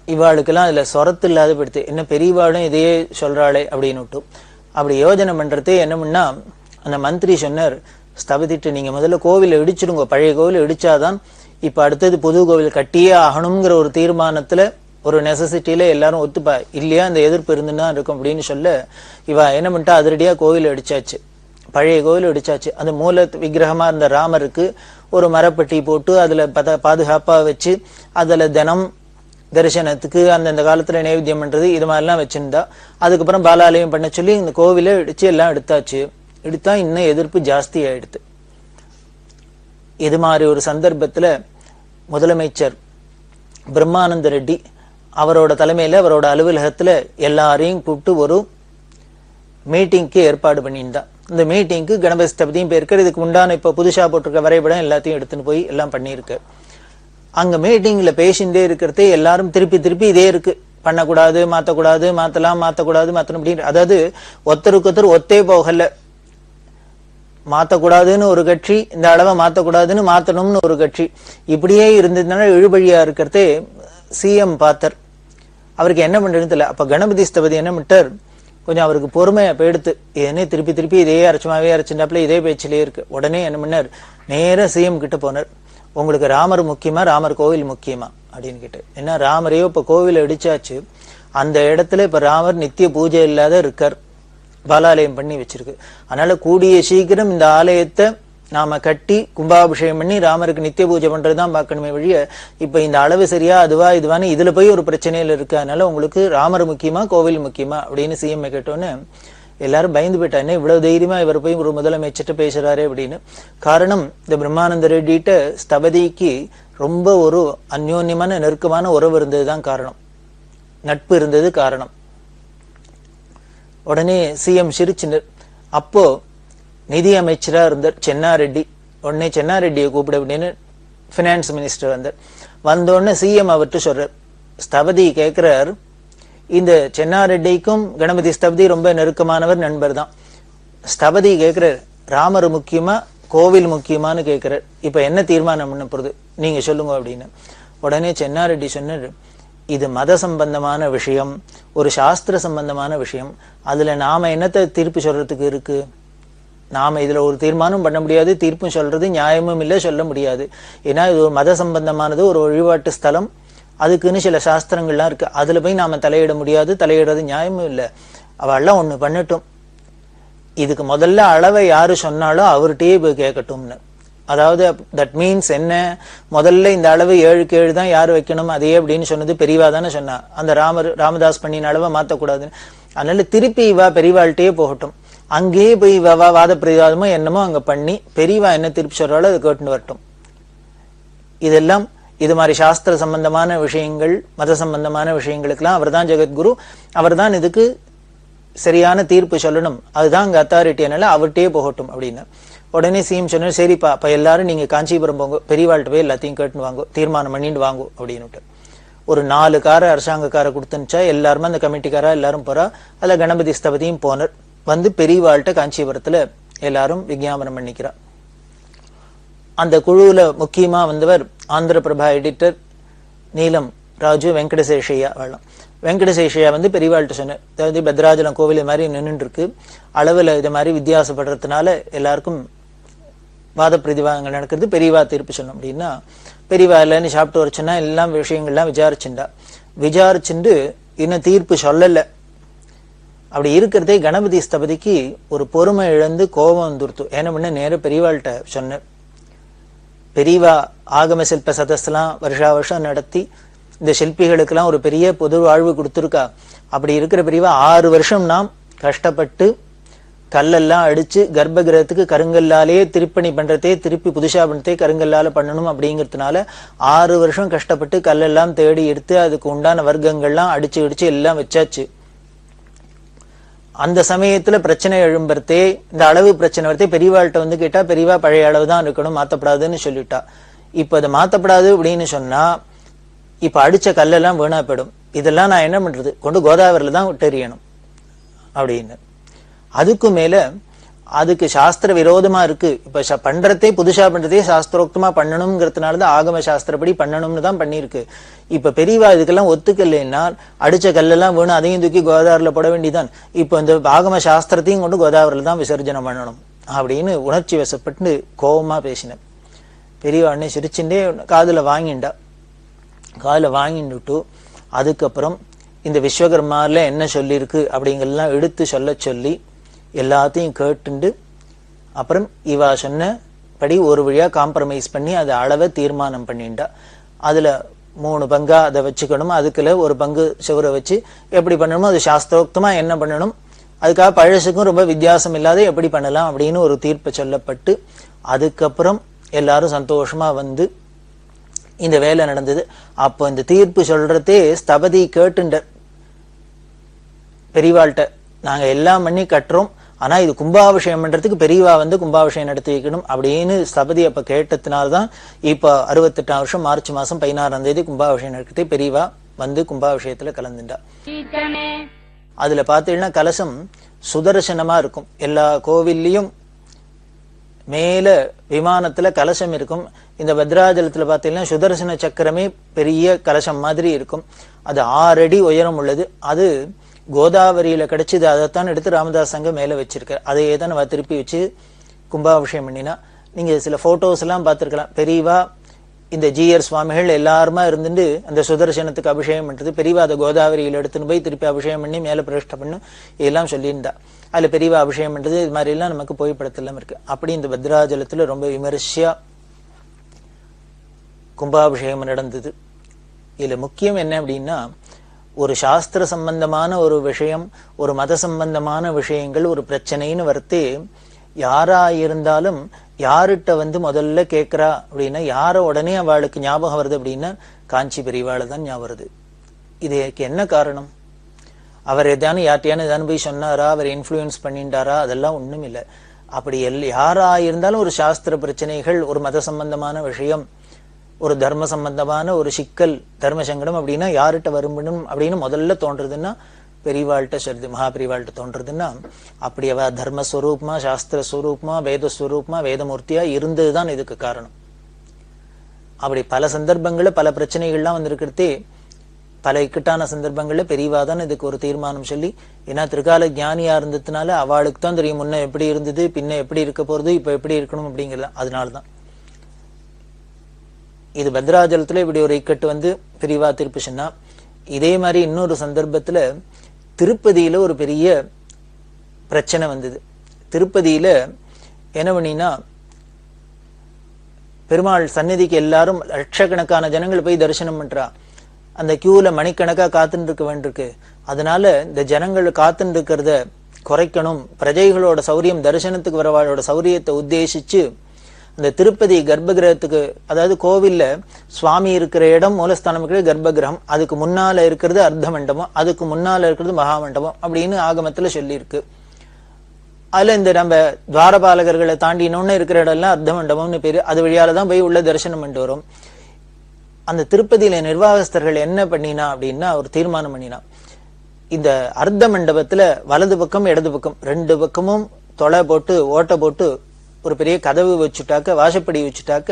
இவாளுக்கெல்லாம் இதுல சொரத்து இல்லாத படுத்து, என்ன பெரியவாளும் இதையே சொல்றாளே அப்படின்னு விட்டு அப்படி யோஜனை பண்றதே என்னமுன்னா, அந்த மந்திரி சொன்னார், ஸ்தபதிட்டு நீங்க முதல்ல கோவிலை இடிச்சிடுங்க, பழைய கோவிலை இடிச்சாதான் இப்ப அடுத்தது புது கோவில் கட்டியே ஆகணுங்கிற ஒரு தீர்மானத்துல, ஒரு நெசசிட்டியில எல்லாரும் ஒத்துப்பா, இல்லையா அந்த எதிர்ப்பு இருந்துன்னா இருக்கும் அப்படின்னு சொல்ல, இவ என்ன பண்ணிட்டா அதிரடியா கோவில் அடிச்சாச்சு, பழைய கோவில் அடிச்சாச்சு. அந்த மூல விக்கிரகமா இருந்த ராமருக்கு ஒரு மரப்பட்டி போட்டு அதுல பாதுகாப்பா வச்சு அதுல தினம் தரிசனத்துக்கு அந்தந்த காலத்துல நைவேத்தியம் பண்றது இது மாதிரிலாம் வச்சிருந்தா. அதுக்கப்புறம் பாலாலயம் பண்ண சொல்லி இந்த கோவிலை இடிச்சு எல்லாம் எடுத்தாச்சு. எடுத்தா இன்னும் எதிர்ப்பு ஜாஸ்தி ஆயிடுது. இது மாதிரி ஒரு சந்தர்ப்பத்துல முதலமைச்சர் பிரம்மானந்த ரெட்டி அவரோட தலைமையில அவரோட அலுவலகத்துல எல்லாரையும் கூப்பிட்டு ஒரு மீட்டிங்க்கு ஏற்பாடு பண்ணியிருந்தா. இந்த மீட்டிங்க்கு கணபதி ஸ்தபதியும் போயிருக்காரு. இதுக்கு உண்டான இப்ப புதுசா போட்டிருக்க வரைபடம் எல்லாத்தையும் எடுத்துன்னு போய் எல்லாம் பண்ணியிருக்கு. அங்க மீட்டிங்ல பேசிண்டே இருக்கிறதே எல்லாரும் திருப்பி திருப்பி இதே இருக்கு, பண்ணக்கூடாது, மாத்தக்கூடாது, மாத்தலாம், மாத்தக்கூடாது, மாத்தணும் அப்படின்னு. அதாவது ஒருத்தருக்கு ஒருத்தர் ஒத்தே போகல. மாத்தக்கூடாதுன்னு ஒரு கட்சி, இந்த அளவை மாத்தக்கூடாதுன்னு மாத்தணும்னு ஒரு கட்சி, இப்படியே இருந்ததுனால இழுபழியா இருக்கிறதே சிஎம் பார்த்தர். அவருக்கு என்ன பண்றதுன்னு தெரியல. அப்ப கணபதி ஸ்தபதி என்ன பண்ணிட்டார், கொஞ்சம் அவருக்கு பொறுமையை எடுத்து, ஏன்னே திருப்பி திருப்பி இதே அரைச்சமாவே அரைச்சுட்டாப்புல இதே பேச்சிலே இருக்கு. உடனே என்ன பண்ணார், நேர சிஎம் கிட்ட போனார். உங்களுக்கு ராமர் முக்கியமா, ராமர் கோவில் முக்கியமா அப்படின்னு கேட்டு. ஏன்னா ராமரையோ இப்ப கோவில் அடிச்சாச்சு, அந்த இடத்துல இப்ப ராமர் நித்திய பூஜை இல்லாத இருக்கார், பாலாலயம் பண்ணி வச்சிருக்கு. அதனால கூடிய சீக்கிரம் இந்த ஆலயத்தை நாம கட்டி கும்பாபிஷேகம் பண்ணி ராமருக்கு நித்திய பூஜை பண்றதுதான் பார்க்கணுமே வழிய, இப்ப இந்த அளவு சரியா அதுவா இதுவான்னு இதுல போய் ஒரு பிரச்சனையில இருக்கு. அதனால உங்களுக்கு ராமர் முக்கியமா கோவில் முக்கியமா அப்படின்னு சிஎம் கேட்டோன்னு எல்லாரும் பயந்து போயிட்டா. என்ன இவ்வளவு தைரியமா இவர் போய் ஒரு முதலமைச்சர்கிட்ட பேசுறாரு அப்படின்னு. காரணம், இந்த பிரம்மானந்த ரெட்டிட்ட ஸ்தபதிக்கு ரொம்ப ஒரு அந்யோன்யமான நெருக்கமான உறவு இருந்ததுதான் காரணம், நட்பு இருந்தது காரணம். உடனே சிஎம் சிரிச்சினர். அப்போ நிதி அமைச்சரா இருந்தார் சென்னாரெட்டி. உடனே சென்னாரெட்டியை கூப்பிட அப்படின்னு பினான்ஸ் மினிஸ்டர் வந்தார். வந்தோடனே சிஎம் அவர்கிட்ட சொல்றார், ஸ்தபதி கேட்கிறார், இந்த சென்னாரெட்டிக்கும் கணபதி ஸ்தபதி ரொம்ப நெருக்கமானவர், நண்பர் தான். ஸ்தபதி கேட்கிறார், ராமர் முக்கியமா கோவில் முக்கியமானு கேட்கிறார், இப்ப என்ன தீர்மானம் பண்ண போறது நீங்க சொல்லுங்க அப்படின்னு. உடனே சென்னாரெட்டி சொன்னார், இது மத சம்பந்தமான விஷயம், ஒரு சாஸ்திர சம்பந்தமான விஷயம், அதுல நாம என்னத்தை தீர்ப்பு சொல்றதுக்கு இருக்கு, நாம இதுல ஒரு தீர்மானம் பண்ண முடியாது, தீர்ப்பும் சொல்றது நியாயமும் இல்லை, சொல்ல முடியாது. ஏன்னா இது ஒரு மத சம்பந்தமானது, ஒரு வழிபாட்டு ஸ்தலம், அதுக்குன்னு சில சாஸ்திரங்கள்லாம் இருக்கு, அதுல போய் நாம தலையிட முடியாது, தலையிடுறது நியாயமும் இல்லை. அவெல்லாம் ஒண்ணு பண்ணட்டும், இதுக்கு முதல்ல அளவை யாரு சொன்னாலும் அவர்கிட்டயே போய் கேட்கட்டும்னு. அதாவது தட் மீன்ஸ் என்ன, முதல்ல இந்த அளவு 7க்கு 7 தான் யாரு வைக்கணும் அதே அப்படின்னு சொன்னது பெரியவா தானே சொன்னா, அந்த ராமதாஸ் பண்ணின அளவை மாத்தக்கூடாதுன்னு. அதனால திருப்பி இவா பெரியவாள்கிட்டயே போகட்டும், அங்கேயே போய் இவா வாத பிரதிவாதமோ என்னமோ அங்க பண்ணி பெரியவா என்ன திருப்பி சொல்றாளோ அதை கேட்டுன்னு வரட்டும். இதெல்லாம் இது மாதிரி சாஸ்திர சம்பந்தமான விஷயங்கள், மத சம்பந்தமான விஷயங்களுக்கெல்லாம் அவர் தான் ஜெகத்குரு, அவர் தான் இதுக்கு சரியான தீர்ப்பு சொல்லணும், அதுதான் அங்க அத்தாரிட்டி, அதனால அவர்கிட்டயே போகட்டும் அப்படின்னு. உடனே சிஎம் சொன்னார், சரிப்பா அப்ப எல்லாரும் நீங்க காஞ்சிபுரம் போங்க, பெரியவாள்கிட்ட போய் எல்லாத்தையும் கேட்டுன்னு வாங்கோ, தீர்மானம் பண்ணிட்டு வாங்கோ அப்படின்னு. ஒரு 4 காரை அரசாங்க காரை கொடுத்துச்சா எல்லாருமே அந்த கமிட்டிக்காரா எல்லாரும் போறா. அதுல கணபதி ஸ்தபதியும் போனர். வந்து பெரியவாள்கிட்ட காஞ்சிபுரத்துல எல்லாரும் விஞ்ஞாபனம் பண்ணிக்கிறா. அந்த குழுவுல முக்கியமா வந்தவர் ஆந்திர பிரபா எடிட்டர் நீலம் ராஜு வெங்கடசேஷையா. வாழலாம் வெங்கடசேஷையா வந்து பெரியவாள்கிட்ட சொன்னார், அதாவது பத்ராஜலம் கோவில் மாதிரி நின்றுட்டு இருக்கு, அளவுல இது மாதிரி வித்தியாசப்படுறதுனால எல்லாருக்கும் வாத பிரதிவாதங்கள் நடக்கிறது, பெரியவா தீர்ப்பு சொன்னோம் அப்படின்னா. பெரியவா இல்லைன்னு சாப்பிட்டு வரச்சுன்னா எல்லாம் விஷயங்கள்லாம் விசாரிச்சுண்டா. விசாரிச்சுண்டு இன்னும் தீர்ப்பு சொல்லல. அப்படி இருக்கிறதே கணபதி ஸ்தபதிக்கு ஒரு பொறுமை இழந்து கோபம் வந்துருத்து. ஏன்னா முன்ன நேர பெரியவாள்கிட்ட சொன்ன, பெரியவா ஆகம சில்ப சதஸ்லாம் வருஷா வருஷம் நடத்தி இந்த சிற்பிகளுக்கெல்லாம் ஒரு பெரிய பொது வாழ்வு கொடுத்துருக்கா. அப்படி இருக்கிற பெரியவா 6 வருஷம் நாம் கஷ்டப்பட்டு கல்லெல்லாம் அடிச்சு கர்ப்ப கிரகத்துக்கு கருங்கல்லாலேயே திருப்பணி பண்றதே, திருப்பி புதுசா பண்ணதே கருங்கல்லால பண்ணணும் அப்படிங்கிறதுனால 6 வருஷம் கஷ்டப்பட்டு கல்லெல்லாம் தேடி எடுத்து அதுக்கு உண்டான வர்க்கங்கள்லாம் அடிச்சு அடிச்சு எல்லாம் வச்சாச்சு. அந்த சமயத்துல பிரச்சனை எழும்புறதே, இந்த அளவு பிரச்சனை வரதே பெரியவாள்கிட்ட வந்து கேட்டா, பெரியவா பழைய அளவு தான் இருக்கணும், மாத்தப்படாதுன்னு சொல்லிட்டா. இப்ப அதை மாத்தப்படாது அப்படின்னு சொன்னா இப்ப அடிச்ச கல்லெல்லாம் வீணா போயிடும். இதெல்லாம் நான் என்ன பண்றது, கொண்டு கோதாவரியில தான் விட்டெறியணும் அப்படின்னு. அதுக்கு மேல அதுக்கு சாஸ்திர விரோதமா இருக்கு. இப்ப பண்றதே புதுசா பண்றதே சாஸ்திரோக்தமா பண்ணணுங்கிறதுனாலதான் ஆகம சாஸ்திரப்படி பண்ணணும்னு தான் பண்ணிருக்கு. இப்ப பெரியவா இதுக்கெல்லாம் ஒத்துக்கலைன்னா அடிச்ச கல்லெல்லாம் வேணும், அதையும் தூக்கி கோதாவரியில போட வேண்டியதான். இப்ப இந்த ஆகம சாஸ்திரத்தையும் கொண்டு கோதாவரியில தான் விசர்ஜனம் பண்ணணும் அப்படின்னு உணர்ச்சி வசப்பட்டு கோபமா பேசினேன். பெரியவா அண்ணே சிரிச்சுட்டே காதுல வாங்கிண்டா. காதுல வாங்கிட்டு அதுக்கப்புறம் இந்த விஸ்வகர்மால என்ன சொல்லியிருக்கு அப்படிங்கறதெல்லாம் எடுத்து சொல்ல சொல்லி எல்லாத்தையும் கேட்டுண்டு அப்புறம் இவா சொன்னபடி ஒரு வழியா காம்ப்ரமைஸ் பண்ணி அதை அளவை தீர்மானம் பண்ணிண்டா. அதுல 3 பங்கா அதை வச்சுக்கணும், அதுக்குள்ள ஒரு பங்கு சுவரை வச்சு எப்படி பண்ணணுமோ அது சாஸ்திரோக்தமா என்ன பண்ணணும், அதுக்காக பழசுக்கும் ரொம்ப வித்தியாசம் இல்லாத எப்படி பண்ணலாம் அப்படின்னு ஒரு தீர்ப்பு சொல்லப்பட்டு அதுக்கப்புறம் எல்லாரும் சந்தோஷமா வந்து இந்த வேலை நடந்தது. அப்போ இந்த தீர்ப்பு சொல்றதே ஸ்தபதி கேட்டுண்ட பெரியவாள்கிட்ட, நாங்க எல்லாம் பண்ணி கட்டுறோம், ஆனா இது கும்பாபிஷேகம் பண்றதுக்கு பெரியவா வந்து கும்பாபிஷேகம் நடத்தி வைக்கணும் அப்படின்னு ஸ்தபதி அப்ப கேட்டதுனால்தான் இப்ப 68ஆம் வருஷம் மார்ச் மாசம் 16ஆம் தேதி கும்பாபிஷேகம் நடத்தி பெரியவா வந்து கும்பாபிஷேகத்துல கலந்துட்டா. அதுல பாத்தீங்கன்னா கலசம் சுதர்சனமா இருக்கும். எல்லா கோவில்லையும் மேல விமானத்துல கலசம் இருக்கும். இந்த பத்ராஜலத்துல பாத்தீங்கன்னா சுதர்சன சக்கரமே பெரிய கலசம் மாதிரி இருக்கும். அது 6 அடி உயரம் உள்ளது. அது கோதாவரியில கிடைச்சது, அதைத்தான் எடுத்து ராமதாஸ் அங்க மேல வச்சிருக்காரு. அதையே தான் நம்ம திருப்பி வச்சு கும்பாபிஷேகம் பண்ணினா. நீங்க சில போட்டோஸ் எல்லாம் பார்த்திருக்கலாம். பெரியவா இந்த ஜிஆர் சுவாமிகள் எல்லாருமா இருந்துட்டு அந்த சுதர்சனத்துக்கு அபிஷேகம் பண்றது, பெரியவா அதை கோதாவரியில எடுத்துன்னு போய் திருப்பி அபிஷேகம் பண்ணி மேல பிரதிஷ்டை பண்ணு இதெல்லாம் சொல்லியிருந்தா. அதுல பெரியவா அபிஷேகம் பண்றது இது மாதிரி எல்லாம் நமக்கு புகைப்படத்தெல்லாம் இருக்கு. அப்படி இந்த பத்ராஜலத்துல ரொம்ப விமர்சையா கும்பாபிஷேகம் நடந்தது. இதுல முக்கியம் என்ன அப்படின்னா, ஒரு சாஸ்திர சம்பந்தமான ஒரு விஷயம், ஒரு மத சம்பந்தமான விஷயங்கள் ஒரு பிரச்சனைன்னு வரத்தே யாரா இருந்தாலும் யாருகிட்ட வந்து முதல்ல கேட்கிறா அப்படின்னா, யார உடனே அவளுக்கு ஞாபகம் வருது அப்படின்னா காஞ்சி பெரியவாளை தான் ஞாபகம் வருது. இதுக்கு என்ன காரணம்? அவர் எதானு யார்ட்டையான எதானு போய் சொன்னாரா, அவர் இன்ஃப்ளூயன்ஸ் பண்ணிட்டாரா? அதெல்லாம் ஒண்ணும் இல்லை. அப்படி யாரா இருந்தாலும் ஒரு சாஸ்திர பிரச்சனைகள், ஒரு மத சம்பந்தமான விஷயம், ஒரு தர்ம சம்பந்தமான ஒரு சிக்கல், தர்ம சங்கடம் அப்படின்னா யார்கிட்ட வரும்பணும் அப்படின்னு முதல்ல தோன்றதுன்னா பெரியவாள்கிட்ட சொல்றது, மகா பெரியவாள்கிட்ட தோன்றதுன்னா அப்படி அவ தர்மஸ்வரூபமா, சாஸ்திர ஸ்வரூபமா, வேதஸ்வரூபமா, வேதமூர்த்தியா இருந்ததுதான் இதுக்கு காரணம். அப்படி பல சந்தர்ப்பங்கள்ல பல பிரச்சனைகள்லாம் வந்திருக்கிறதே, பல இக்கட்டான சந்தர்ப்பங்கள்ல பெரியவாதான் இதுக்கு ஒரு தீர்மானம் சொல்லி, ஏன்னா திருக்கால ஞானியா இருந்ததுனால அவளுக்கு தான் தெரியும் முன்ன எப்படி இருந்தது, பின்ன எப்படி இருக்க போறது, இப்ப எப்படி இருக்கணும் அப்படிங்கிறது. அதனாலதான் இது பத்ராஜலத்துல இப்படி ஒரு இக்கட்டு வந்து பெரியவா தீர்ப்பு சொன்னா. இதே மாதிரி இன்னொரு சந்தர்ப்பத்துல திருப்பதியில ஒரு பெரிய பிரச்சனை வந்தது. திருப்பதியில என்ன பண்ணினா, பெருமாள் சந்நிதிக்கு எல்லாரும் லட்சக்கணக்கான ஜனங்கள் போய் தரிசனம் பண்றா. அந்த கியூல மணிக்கணக்கா காத்துட்டு இருக்க வேண்டியிருக்கு. அதனால இந்த ஜனங்கள் காத்துட்டு இருக்கிறத குறைக்கணும், பிரஜைகளோட சௌரியம், தரிசனத்துக்கு வரவாளோட சௌரியத்தை உத்தேசிச்சு அந்த திருப்பதி கர்ப்ப கிரகத்துக்கு, அதாவது கோவில்ல சுவாமி இருக்கிற இடம் மூலஸ்தானம் இருக்கிற கர்ப்ப கிரகம், அதுக்கு முன்னால இருக்கிறது அர்த்த மண்டபம், அதுக்கு முன்னால இருக்கிறது மகா மண்டபம் அப்படின்னு ஆகமத்துல சொல்லி இருக்கு. அதுல இந்த நம்ம துவாரபாலகர்களை தாண்டினோன்னு இருக்கிற இடம் எல்லாம் அர்த்த மண்டபம்னு பேரு. அது வழியாலதான் போய் உள்ள தரிசனம் பண்ணிட்டு வரும். அந்த திருப்பதியில நிர்வாகஸ்தர்கள் என்ன பண்ணினா அப்படின்னா, ஒரு தீர்மானம் பண்ணினா, இந்த அர்த்த மண்டபத்துல வலது பக்கம் இடது பக்கம் 2 பக்கமும் தொலை போட்டு ஓட்ட போட்டு ஒரு பெரிய கதவு வச்சுட்டாக்க, வாசப்படி வச்சுட்டாக்க,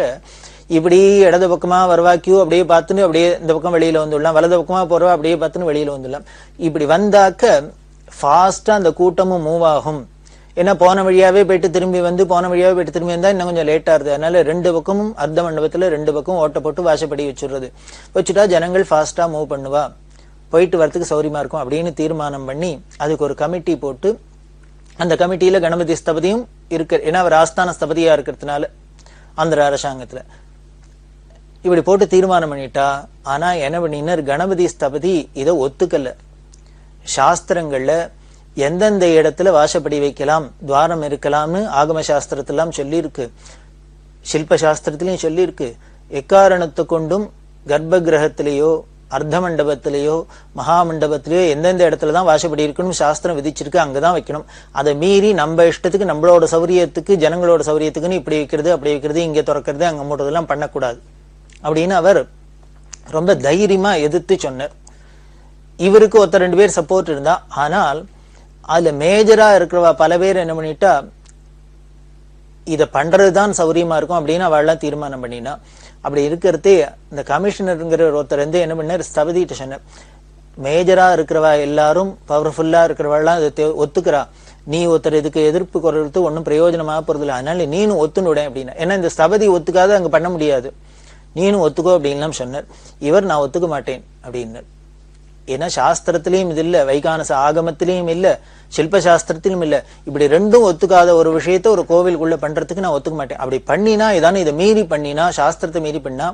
இப்படி இடது பக்கமா வருவா கியூ அப்படியே பார்த்துன்னு அப்படியே இந்த பக்கம் வெளியில வந்துடலாம், வலது பக்கமா போறவா அப்படியே பார்த்துன்னு வெளியில வந்துடலாம். இப்படி வந்தாக்க ஃபாஸ்டா அந்த கூட்டமும் மூவ் ஆகும். ஏன்னா போன வழியாவே போயிட்டு திரும்பி வந்து, போன வழியாவே போயிட்டு திரும்பி வந்தா இன்னும் கொஞ்சம் லேட்டா இருது. அதனால 2 பக்கமும் அர்த்த மண்டபத்துல 2 பக்கம் ஓட்ட போட்டு வாசப்படி வச்சுடுறது. வச்சுட்டா ஜனங்கள் ஃபாஸ்டா மூவ் பண்ணுவா, போயிட்டு வரத்துக்கு சௌரியமா இருக்கும் அப்படின்னு தீர்மானம் பண்ணி அதுக்கு ஒரு கமிட்டி போட்டு, அந்த கமிட்டியில கணபதி ஸ்தபதியும் இருக்கு. ஏன்னா அவர் ஆஸ்தான ஸ்தபதியா இருக்கிறதுனால ஆந்திர அரசாங்கத்துல இப்படி போட்டு தீர்மானம் பண்ணிட்டா. ஆனா என்ன பண்ணினார், கணபதி ஸ்தபதி இதை ஒத்துக்கல. சாஸ்திரங்கள்ல எந்தெந்த இடத்துல வாசப்படி வைக்கலாம், துவாரம் இருக்கலாம்னு ஆகம சாஸ்திரத்திலாம் சொல்லியிருக்கு, சில்ப சாஸ்திரத்திலையும் சொல்லியிருக்கு. எக்காரணத்தை கொண்டும் கர்ப்ப கிரகத்திலேயோ அர்த்த மண்டபத்திலேயோ மகா மண்டபத்திலேயோ எந்தெந்த இடத்துலதான் வாசப்படி இருக்கணும் சாஸ்திரம் விதிச்சிருக்கு, அங்கதான் வைக்கணும். அதை மீறி நம்ம இஷ்டத்துக்கு நம்மளோட சௌரியத்துக்கு ஜனங்களோட சௌரியத்துக்குன்னு இப்படி வைக்கிறது அப்படி வைக்கிறது இங்க திறக்கிறது அங்க மூடுறதெல்லாம் பண்ணக்கூடாது அப்படின்னு அவர் ரொம்ப தைரியமா எதிர்த்து சொன்னார். இவருக்கு ஒருத்தர் 2 பேர் சப்போர்ட் இருந்தா, ஆனால் அதுல மேஜரா இருக்கிறவா பல பேர் என்ன பண்ணிட்டா இதை பண்றதுதான் சௌரியமா இருக்கும் அப்படின்னு அவள்லாம் தீர்மானம் பண்ணினா. அப்படி இருக்கிறதே இந்த கமிஷனருங்கிற ஒருத்தர் வந்து என்ன பண்ணார், ஸ்தபதிட்ட சொன்னார், மேஜரா இருக்கிறவா எல்லாரும் பவர்ஃபுல்லா இருக்கிறவாள்லாம் இதை ஒத்துக்கிறா, நீ ஒருத்தர் இதுக்கு எதிர்ப்பு குறைறது ஒன்றும் பிரயோஜனமாக போறதில்லை, அதனால நீனும் ஒத்துனுட அப்படின்னா. ஏன்னா இந்த ஸ்தபதி ஒத்துக்காத அங்க பண்ண முடியாது, நீனும் ஒத்துக்கோ அப்படின்லாம் சொன்னார். இவர் நான் ஒத்துக்க மாட்டேன் அப்படின்னார். ஏன்னா சாஸ்திரத்திலையும் இது இல்லை, வைகானச ஆகமத்திலையும் இல்லை, சில்ப சாஸ்திரத்திலும் இல்லை. இப்படி ரெண்டும் ஒத்துக்காத ஒரு விஷயத்த ஒரு கோவிலுக்குள்ள பண்றதுக்கு நான் ஒத்துக்க மாட்டேன். அப்படி பண்ணினா இதானே, இதை மீறி பண்ணினா, சாஸ்திரத்தை மீறி பண்ணா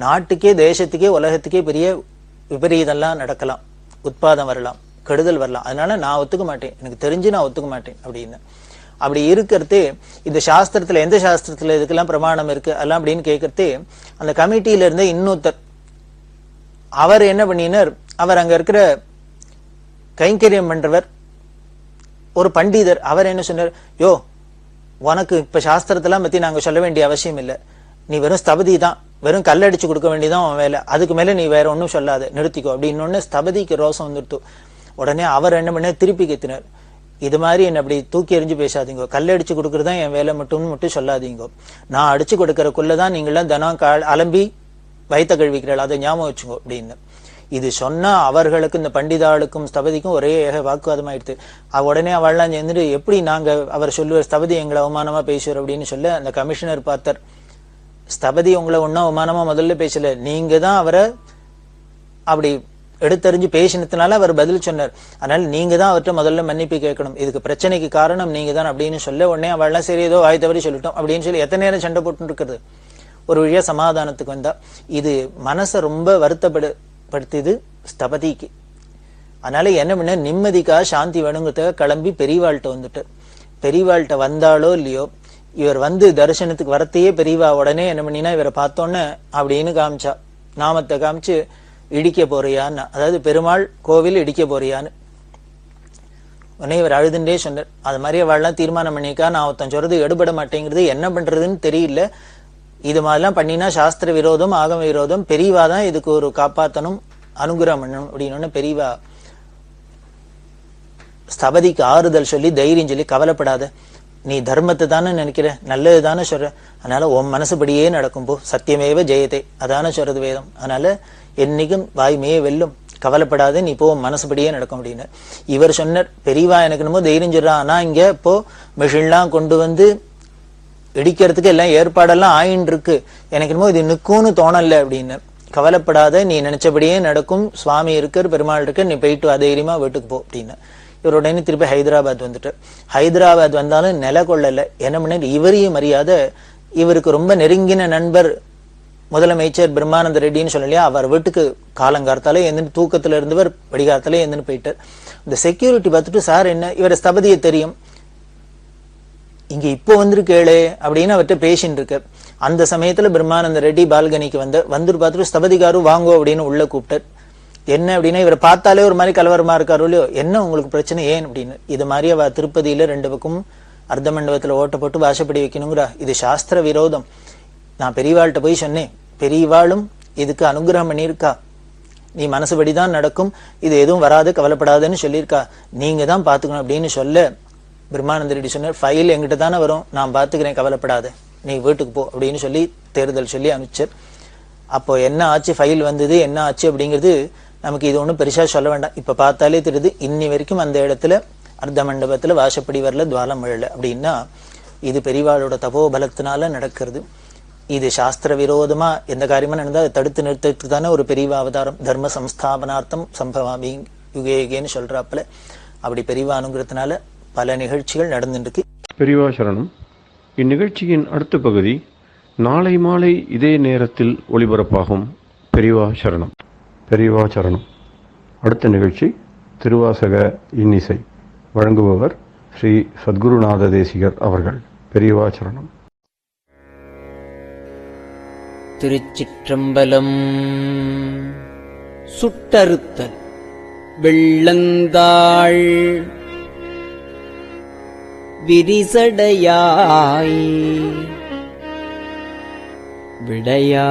நாட்டுக்கே தேசத்துக்கே உலகத்துக்கே பெரிய விபரீதம்லாம் நடக்கலாம், உட்பாதம் வரலாம், கெடுதல் வரலாம். அதனால நான் ஒத்துக்க மாட்டேன், எனக்கு தெரிஞ்சு நான் ஒத்துக்க மாட்டேன் அப்படின்னு. அப்படி இருக்கிறதே இந்த சாஸ்திரத்துல எந்த சாஸ்திரத்துல இதுக்கெல்லாம் பிரமாணம் இருக்கு எல்லாம் அப்படின்னு கேட்கறதே அந்த கமிட்டியில இருந்த இன்னொருத்தர் அவர் என்ன பண்ணினார், அவர் அங்க இருக்கிற கைங்கரியம் பண்றவர் ஒரு பண்டிதர், அவர் என்ன சொன்னார், யோ உனக்கு இப்ப சாஸ்திரத்தெல்லாம் பத்தி நாங்க சொல்ல வேண்டிய அவசியம் இல்லை, நீ வெறும் ஸ்தபதி தான், வெறும் கல்லடிச்சு கொடுக்க வேண்டியதான் உன் வேலை, அதுக்கு மேல நீ வேற ஒன்னும் சொல்லாது, நிறுத்திக்கோ அப்படின்னு. ஸ்தபதிக்கு ரோசம் வந்துடுத்து. உடனே அவர் என்ன பண்ண திருப்பி கேத்தினார், இது மாதிரி என்ன அப்படி தூக்கி எறிஞ்சு பேசாதீங்க, கல்லடிச்சு கொடுக்கறதுதான் என் வேலை மட்டும் சொல்லாதீங்க, நான் அடிச்சு கொடுக்கறக்குள்ளதான் நீங்களாம் தினம் அலம்பி வயிற்ற கழுவிக்கிறாள், அதை ஞாபகம் வச்சுக்கோ அப்படின்னு. இது சொன்னா அவர்களுக்கு இந்த பண்டிதாளுக்கும் ஸ்தபதிக்கும் ஒரே ஏக வாக்குவாதமாயிடுது. உடனே அவள்லாம் சேர்ந்துட்டு எப்படி நாங்க அவர் சொல்லுவார் ஸ்தபதி எங்களை அவமானமா பேசுவார் அப்படின்னு சொல்ல அந்த கமிஷனர் பார்த்தார், ஸ்தபதி உங்களை ஒன்னும் அவமானமா முதல்ல பேசல, நீங்க தான் அவரை அப்படி எடுத்தறிஞ்சு பேசினதுனால அவர் பதில் சொன்னார், அதனால நீங்க தான் அவர்கிட்ட முதல்ல மன்னிப்பு கேட்கணும், இதுக்கு பிரச்சனைக்கு காரணம் நீங்க தான் அப்படின்னு சொல்ல உடனே அவள்லாம் சரி ஏதோ வாய் தவறி சொல்லிட்டோம் அப்படின்னு சொல்லி எத்தனை நேரம் சண்டை போட்டு இருக்கிறது. ஒரு வழியா சமாதானத்துக்கு வந்தா. இது மனசை ரொம்ப வருத்தப்படுத்தியது ஸ்தபதிக்கு. அதனால என்ன பண்ண, நிம்மதிக்காக சாந்தி வேணுங்கிறதுக்காக கிளம்பி பெரியவாள்கிட்ட வந்துட்டு, பெரியவாள்கிட்ட வந்தாலோ இல்லையோ இவர் வந்து தரிசனத்துக்கு வரத்தையே பெரியவா உடனே என்ன பண்ணினா இவரை பார்த்தோன்னே அப்படின்னு காமிச்சா, நாமத்தை காமிச்சு இடிக்க போறியான்னு, அதாவது பெருமாள் கோவில் இடிக்க போறியான்னு. உடனே இவர் அழுதுண்டே சொன்னார். அது மாதிரி அவள்லாம் தீர்மானம் பண்ணிக்கா, நான் ஒருத்தன் சொல்றது எடுபட மாட்டேங்கிறது, என்ன பண்றதுன்னு தெரியல, இது மாதிரிலாம் பண்ணினா சாஸ்திர விரோதம் ஆகம விரோதம், பெரியவா தான் இதுக்கு ஒரு காப்பாத்தணும் அனுகிரகம் பண்ணணும் அப்படின்னு பெரியவா ஸ்தபதிக்கு ஆறுதல் சொல்லி தைரியம் சொல்லி, கவலைப்படாத, நீ தர்மத்தை தானே நினைக்கிற, நல்லது தானே சொல்ற, அதனால உன் மனசுபடியே நடக்கும் போ, சத்தியமேவ ஜெயத்தை அதானே சொல்றது வேதம், அதனால என்னைக்கும் வாய்மையே வெல்லும், கவலைப்படாத, நீ போ மனசுபடியே நடக்கும் அப்படின்னு. இவர் சொன்னார், பெரியவா எனக்கு என்னமோ தைரியம் சொல்றான், ஆனா இங்க இப்போ மிஷின்லாம் கொண்டு வந்து இடிக்கிறதுக்கு எல்லாம் ஏற்பாடெல்லாம் ஆயின்னு இருக்கு, எனக்கு என்னமோ இது நிற்கும்னு தோணல அப்படின்னு. கவலைப்படாத, நீ நினைச்சபடியே நடக்கும், சுவாமி இருக்கார், பெருமாள் இருக்கார், நீ போயிட்டு தைரியமா வீட்டுக்கு போ அப்படின்னு. இவருடனே திருப்பி ஹைதராபாத் வந்துட்டு, ஹைதராபாத் வந்தாலும் நில கொள்ளல, என்ன பண்ண இவரையும் மரியாதை, இவருக்கு ரொம்ப நெருங்கின நண்பர் முதலமைச்சர் பிரம்மானந்த ரெட்டின்னு சொல்லலையா, அவர் வீட்டுக்கு காலங்காலத்தாலே எந்தின்னு தூக்கத்துல இருந்தவர் வடிகாலத்தாலே எந்தின்னு போயிட்டார். இந்த செக்யூரிட்டி பார்த்துட்டு, சார் என்ன இவர் ஸ்தபதியை தெரியும், இங்க இப்போ வந்திருக்கேளே அப்படின்னு அவர்கிட்ட பேசின்னு இருக்க. அந்த சமயத்துல பிரம்மானந்த ரெட்டி பால்கனிக்கு வந்துட்டு பார்த்துட்டு ஸ்தபதிகாரு வாங்கோ அப்படின்னு உள்ள கூப்பிட்டார். என்ன அப்படின்னா இவரை பார்த்தாலே ஒரு மாதிரி கலவரமா இருக்காரு இல்லையோ, என்ன உங்களுக்கு பிரச்சனை ஏன் அப்படின்னு. இது மாதிரி அவ திருப்பதியில 2 பக்கம் அர்த்த மண்டபத்துல ஓட்ட போட்டு வாசப்படி வைக்கணுங்கிறா, இது சாஸ்திர விரோதம். நான் பெரியவாள்கிட்ட போய் சொன்னேன், பெரியவாளும் இதுக்கு அனுகிரகம் பண்ணியிருக்கா, நீ மனசுபடிதான் நடக்கும், இது எதுவும் வராது கவலைப்படாதுன்னு சொல்லியிருக்கா, நீங்க தான் பாத்துக்கணும் அப்படின்னு சொல்ல பிரம்மானந்த ரெட்டி சொன்னார், ஃபைல் எங்கிட்ட தானே வரும், நான் பாத்துக்கிறேன், கவலைப்படாத, நீ வீட்டுக்கு போ அப்படின்னு சொல்லி தேர்தல் சொல்லி அனுப்பிச்சார். அப்போ என்ன ஆச்சு, ஃபைல் வந்தது என்ன ஆச்சு அப்படிங்கிறது நமக்கு இது ஒன்றும் பெருசா சொல்ல வேண்டாம், இப்ப பார்த்தாலே தெரியுது. இன்னி வரைக்கும் அந்த இடத்துல அர்த்த மண்டபத்துல வாசப்படி வரல, துவாரம் விழல அப்படின்னா இது பெரியவாளோட தபோபலத்தினால நடக்கிறது. இது சாஸ்திர விரோதமா எந்த காரியமா நடந்தா அதை தடுத்து நிறுத்தத்துக்கு தானே ஒரு பெரிய அவதாரம், தர்ம சம்ஸ்தாபனார்த்தம் சம்பவாமி யுகே யுகேன்னு சொல்றாப்புல. அப்படி பெரியவா அனுங்கிறதுனால பல நிகழ்ச்சிகள் நடந்துருக்கு. பெரியவா சரணம். இந்நிகழ்ச்சியின் அடுத்த பகுதி நாளை மாலை இதே நேரத்தில் ஒளிபரப்பாகும். பெரியவா சரணம். பெரியவா சரணம். அடுத்த நிகழ்ச்சி திருவாசக இன்னிசை. வழங்குபவர் ஸ்ரீ சத்குருநாத தேசிகர் அவர்கள். பெரியவாச்சரணம். திருச்சிற்றம்பலம். சுட்டறுத்தல் வெள்ளந்தாள் விரிசடையாய் விடையாய்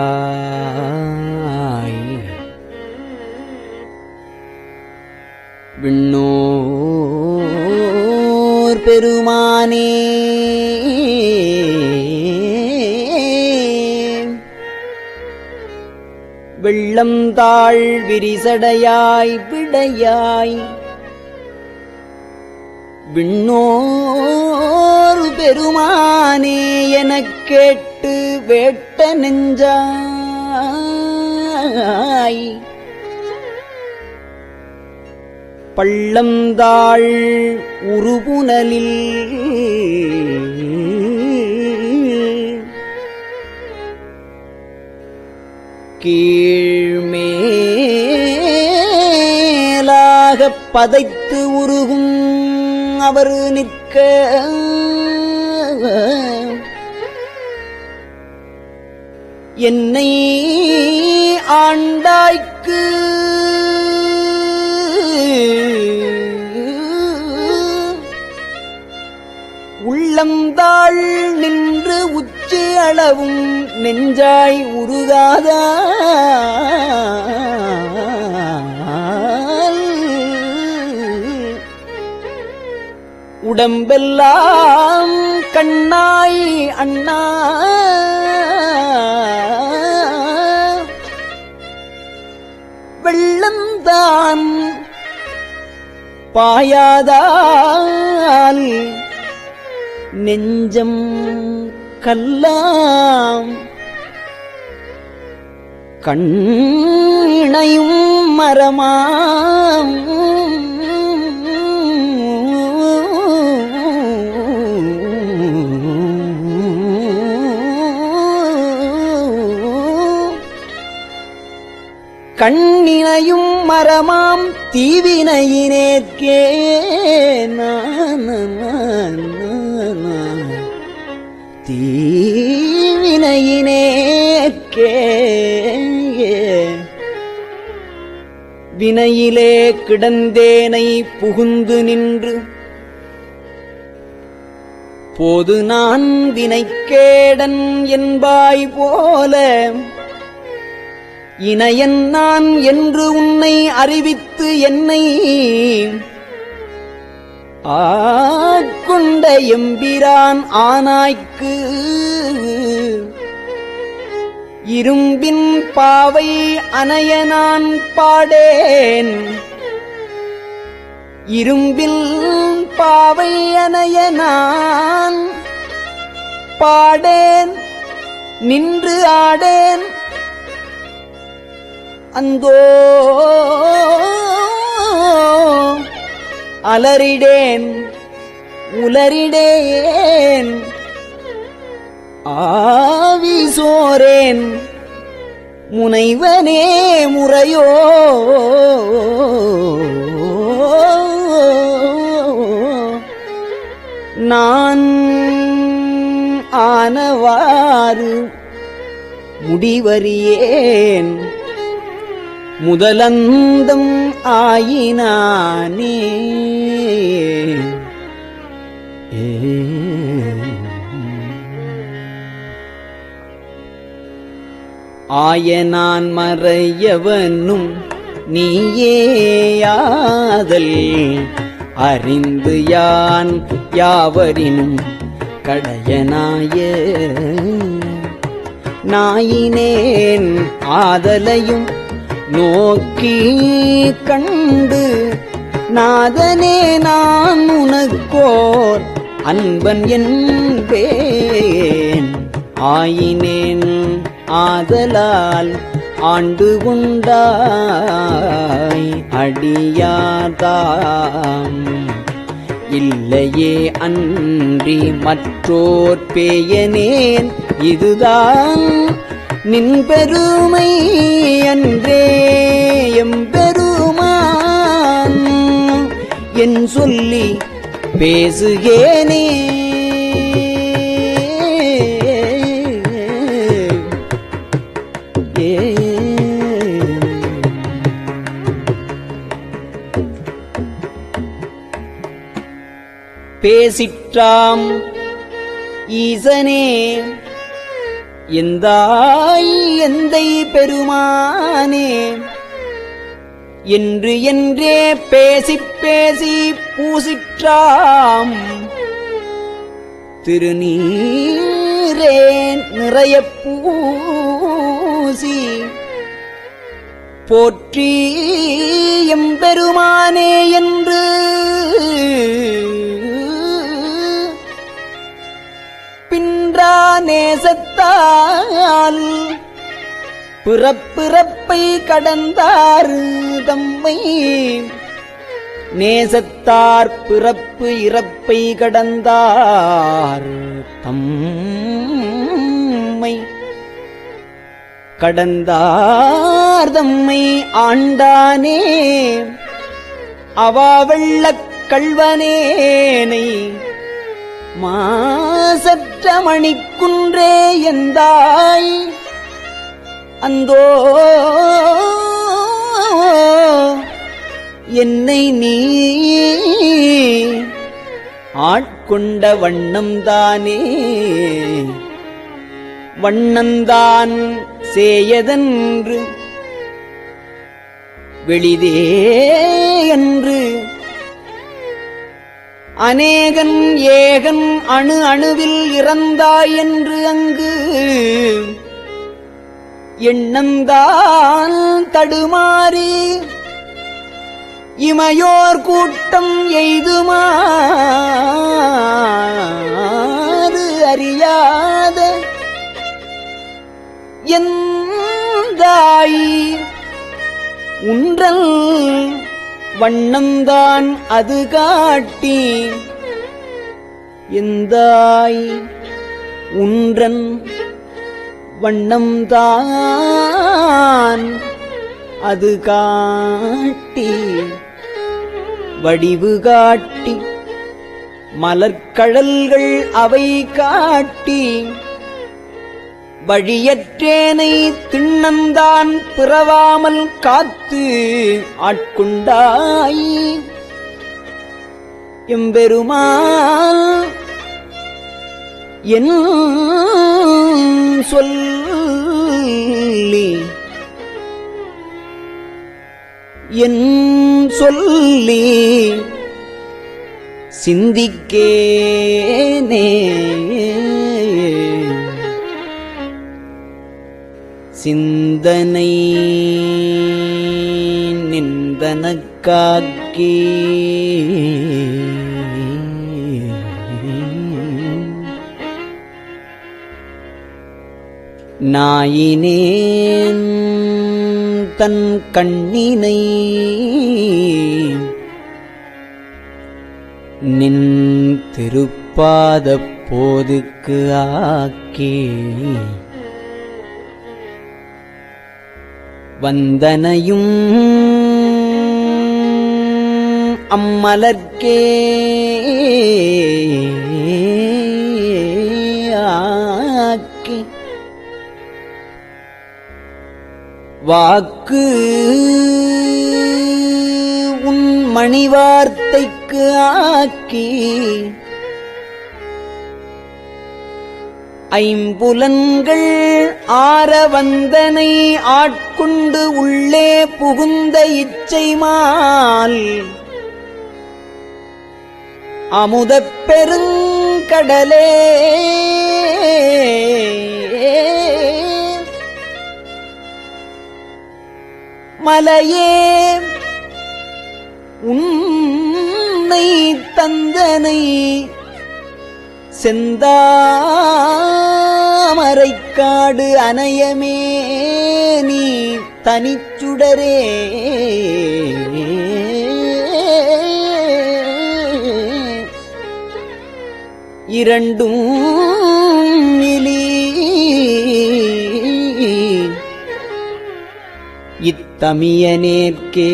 விண்ணோர் பெருமானே வெள்ளந்தாள் விரிசடையாய் விடையாய் விண்ணோர் பெருமானே எனக் கேட்டு வேட்ட நெஞ்சாய் பள்ளந்தாள் உருபுனலில் கீழ்மேலாகப் பதைத்து உருகும் அவர் நிற்க என்னை ஆண்டாய்க்கு உள்ளந்தாள் நின்று உச்சி அளவும் நெஞ்சாய் உருகாதா உடம்பெல்லாம் கண்ணாய் அண்ணா வெள்ளந்தான் பாயாதால் நெஞ்சம் கல்லாம் கண்ணையும் மரமாம் கண்ணினையும் மரமாம் தீவினையினேற்கே தீவினையினேற்கே வினையிலே கிடந்தேனை புகுந்து நின்று போது நான் வினைக்கேடன் என்பாய் போல இணையன் நான் என்று உன்னை அறிவித்து என்னை ஆட்கொண்ட எம்பிரான் ஆனாய்க்கு இரும்பின் பாவை அணைய நான் பாடேன் இரும்பில் பாவை அணைய நான் பாடேன் நின்று ஆடேன் அந்தோ அலறிடேன் உலரிடேன் ஆவி சோரேன் முனைவனே முறையோ நான் ஆனவாறு முடிவறியேன் முதலந்தம் ஆயினானே ஆயனான் மறையவனும் நீயேயாதல் அறிந்து யான் யாவரினும் கடையனாய நாயினேன் ஆதலையும் நோக்கி கண்டு நாதனே நான் உனக்கோர் அன்பன் என்பேன் ஆயினேன் ஆதலால் ஆண்டு கொண்டாய் அடியாதாம் இல்லையே அன்றி மற்றோர் பேயனேன் இதுதான் நின் பெருமை அன்றே எம்பெருமான் என் சொல்லி பேசுகேனே பேசிற்றாம் ஈசனே எந்தாய் எந்தை பெருமானே என்று என்றே பேசிப் பேசி பூசிற்றாம் திருநீரே நிறைய பூசி போற்றி எம்பெருமானே என்று பின்றா நேசத்தால் பிறப்பிறப்பை கடந்தார் தம்மை நேசத்தார் பிறப்பு இறப்பை கடந்தார் தம்மை கடந்தார் தம்மை ஆண்டானே அவாவெள்ளக் கள்வனேனை மாசற்ற மணிக்குன்றே எந்தாய் அந்தோ என்னை நீ ஆட்கொண்ட வண்ணம்தானே வண்ணந்தான் சேயதென்று வெளிதே என்று அநேகன் ஏகன் அணு அணுவில் இறந்தாய் என்று அங்கு எண்ணந்தான் தடுமாறி இமையோர் கூட்டம் எய்துமாறு அறியாத எந்தாய் உன்றல் வண்ணந்தான் அது காட்டி எந்தாய் உன்றன் வண்ணம்தான் அது காட்டி வடிவு காட்டி மலர்கழல்கள் அவை காட்டி வழியற்றேனை திண்ணந்தான் பிறவாமல் காத்து ஆட்கொண்டாய் எம்பெருமான் என் சொல்லி என் சொல்லி சிந்திக்கேனே சிந்தனை நிந்தனக்காக்கி நாயினேன் தன் கண்ணினை நின் திருப்பாதப் போதுக்கு ஆக்கி வந்தனையும் அம்மலர்க்கே ஆக்கி வாக்கு உன் மணிவார்த்தைக்கு ஆக்கி ஐம்புலன்கள் ஆர வந்தனை ஆட்கொண்டு உள்ளே புகுந்த இச்சைமால் அமுதப் பெருங்கடலே மலையே உன்னை தந்தனை செந்தாமரைக்காடு அனையமே நீ தனிச்சுடரே இரண்டும் நிலி இத்தமியனேற்கே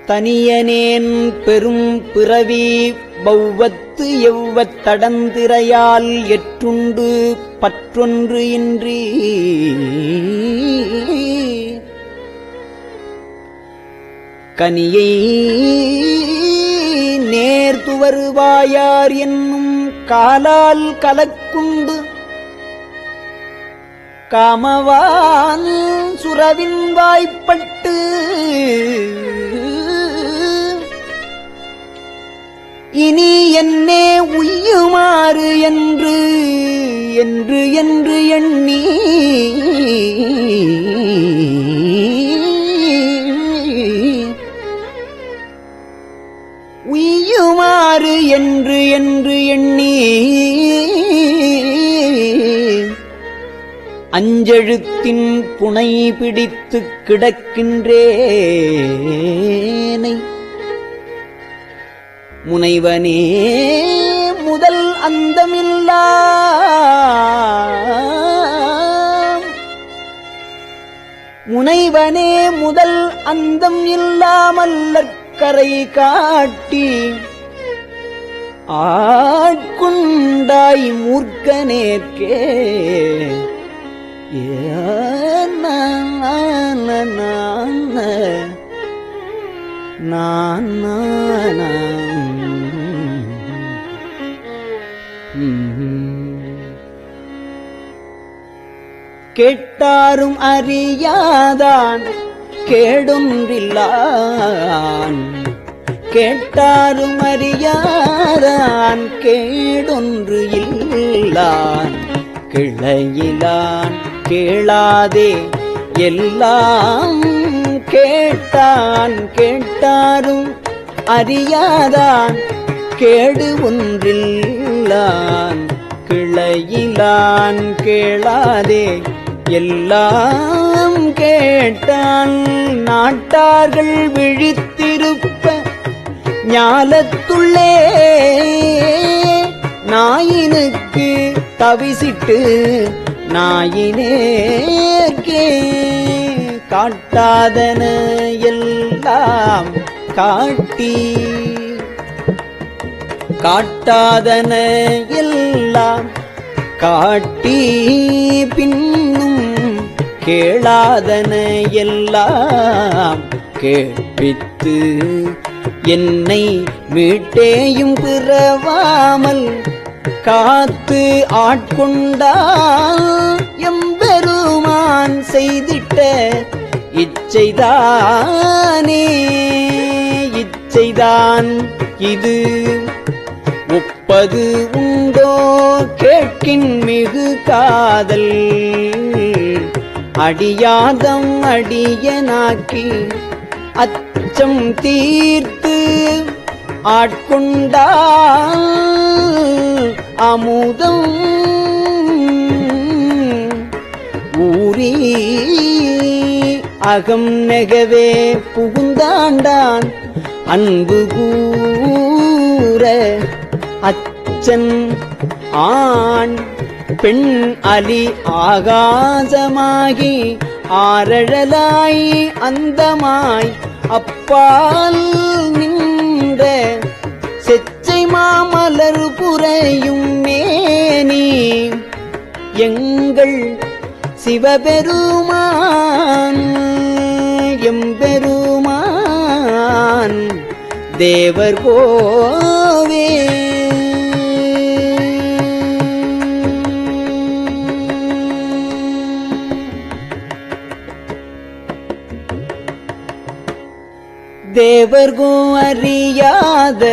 தனியனேன் பெரும் பிறவி பௌவத்து எவ்வத் தடந்திரையால் எற்றுண்டு பற்றொன்று இன்றி கனியை நேர்த்துவருவாயார் என்னும் காலால் கலக்குண்டு காமவான் சுரவின் வாய்ப்பட்டு இனி என்னே உய்யுமாறு என்று என்று என்று எண்ணி உய்யுமாறு என்று என்று எண்ணி அஞ்செழுத்தின் புனை பிடித்துக் கிடக்கின்றேனை முனைவனே முதல் அந்தமில்லா முனைவனே முதல் அந்தம் இல்லாமல்லற்கரை காட்டி ஆட்கொண்டாய் மூர்க்கனேற்கே கேட்டாரும் அறியாதான் கேடொன்றில்லான் கேட்டாரும் அறியாதான் கேடொன்று இல்லான் கிளையிலான் கேளாதே எல்லாம் கேட்டான் கேட்டாரும் அறியாதான் கேடு ஒன்றில்லான் கிளையிலான் கேளாதே எல்லாம் கேட்டான் நாட்டார்கள் விழித்திருப்ப ஞாலத்துள்ளே நாயினுக்கு தவிசிட்டு நாயினேற்கே காட்டாதன எல்லாம் காட்டி காட்டாதன எல்லாம் காட்டி பின்னும் கேளாதன எல்லாம் கேட்பித்து என்னை மீட்டேயும் பிறவாமல் காத்து ஆட்கொண்டால் எம்பெருமான் செய்திட்ட இச்சைதானே இச்சைதான் இது ஒப்பது உண்டோ கேட்கின் மிகு காதல் அடியாதம் அடியனாக்கி அச்சம் தீர்த்து ஆட்கொண்டால் அமுதம் ஊரி அகம் நெகவே புகுந்தாண்டான் அன்பு கூற அச்சன் ஆண் பெண் அலி ஆகாசமாகி ஆரழலாய் அந்தமாய் அப்பால் நின்ற செச்சை மாமலர் புரையும் மேனி எங்கள் சிவபெருமான் எம்பெருமான் தேவர் கோவே தேவர்கோ அறியாத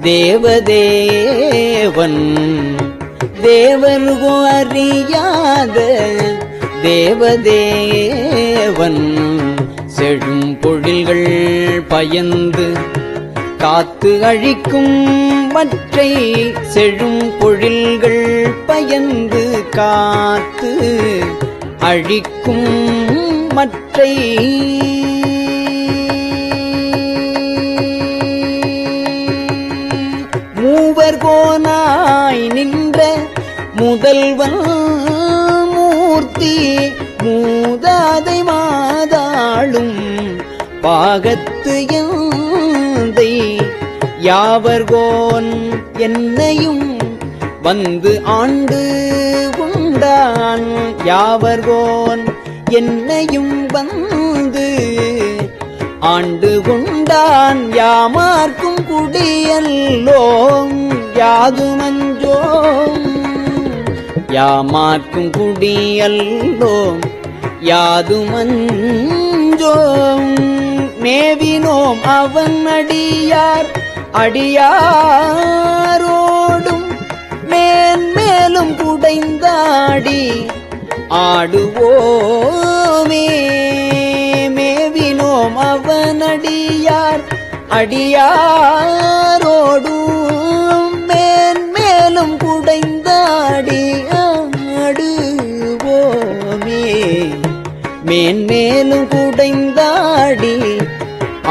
தேவதேவன் தேவர்கோ அறியாத தேவதேவன் செழும் பொழில்கள் பயந்து காத்து அழிக்கும் மற்றை செழும் பொழில்கள் பயந்து காத்து அழிக்கும் மற்றை மூவர் கோனாய் நின்ற முதல்வன் மூர்த்தி மூதாதை மாதாளும் பாகத்து எந்தை யாவர்கோன் என்னையும் வந்து ஆண்டு கொண்டான் யாவர்கோன் என்னையும் வந்து ஆண்டு கொண்டான் யாமார்க்கும் குடியல்லோம் யாதுமஞ்சோம் யாமார்க்கும் குடியல்லோம் யாதுமஞ்சோம் மேவினோம் அவன் அடியார் அடியாரோடும் மேன்மேலும் குடைந்தாடி ஆடுவோமே மேவினோம் அவனடியார் அடியாரோடும் மேன்மேலும் குடைந்தாடி ஆடுவோமே மேன்மேலும் குடைந்தாடி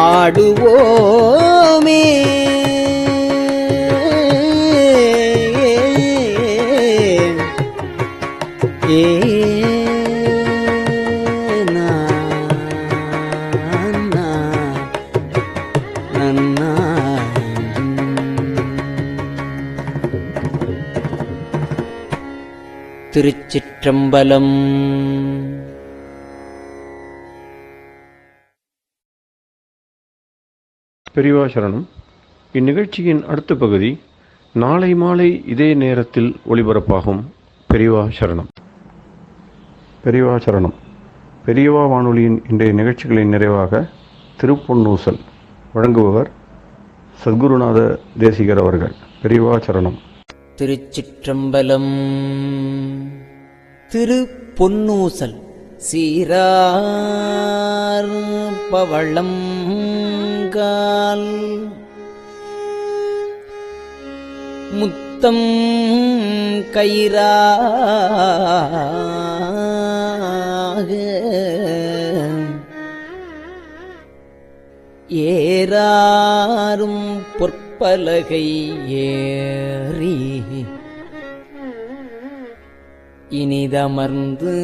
ஆடுவோமே திருச்சிற்றம்பலம். பெரியவா சரணம். இந்நிகழ்ச்சியின் அடுத்த பகுதி நாளை மாலை இதே நேரத்தில் ஒளிபரப்பாகும். பெரியவா சரணம். பெரியவா சரணம். பெரியவா வானொலியின் இன்றைய நிகழ்ச்சிகளின் நிறைவாக திருப்பொன்னூசல் வழங்குபவர் சத்குருநாத தேசிகர் அவர்கள். பெரியவா சரணம். திருச்சிற்றம்பலம். திருப்பொன்னூசல். சீரார் பவளம் கால் முத்தம் கயிறாக ஏறாரும் பொற்பலகை ஏறி இனிதமர்ந்து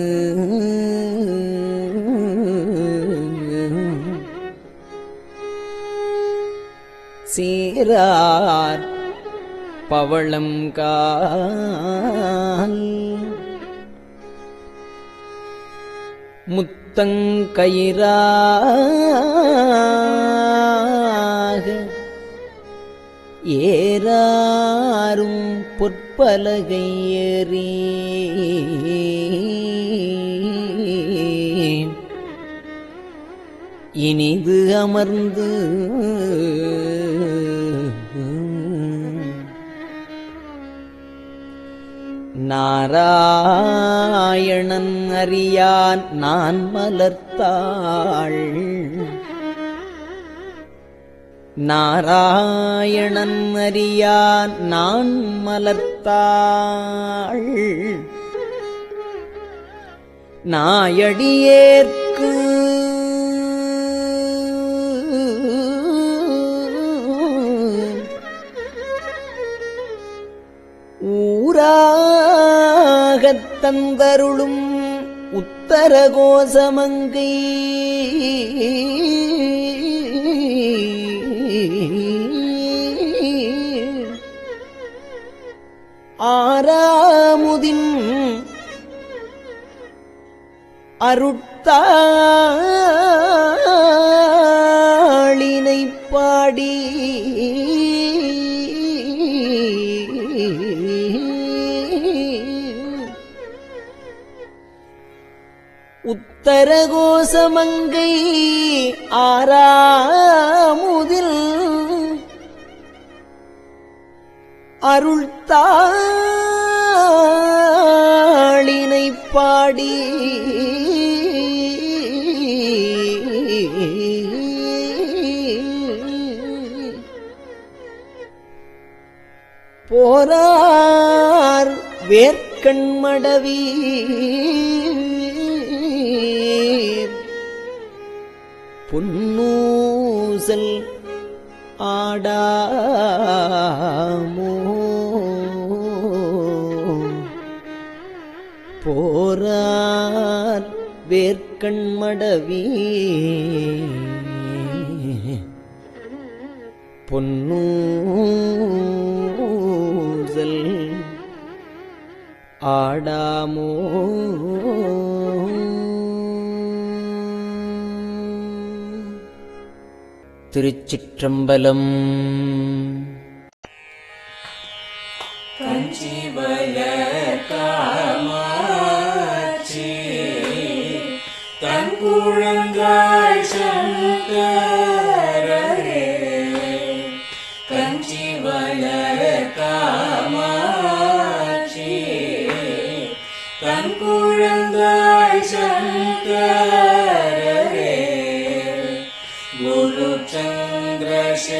சீரார் பவளம் கால் முத்தங்கயிறாக ஏறாரும் பொற்பலகை ஏறி இனிது அமர்ந்து நாராயணன் அறியான் நான் மலர்த்தாள் நாராயணன் அறியான் நான் மலர்த்தாள் நாயடியேற்கு ஊராகத் தந்தருளும் உத்தர கோசமங்கை ஆராமுதின் அருட்தாளினை பாடி உத்தரகோசமங்கை ஆராமுதில் அருள்தாளினை பாடி போரார் வேர்க்கண்மடவி பொன்னூசல் ஆடாமோ போரார் வேர்க்கண்மடவி பொன்னூசல் ஆடாமோ திருச்சிற்றம்பலம். தன் குழந்தாய் சங்கரரே கஞ்சி வளர் காமாட்சி தன் குழந்தாய் சங்கரரே குரு சந்திரசேகரரே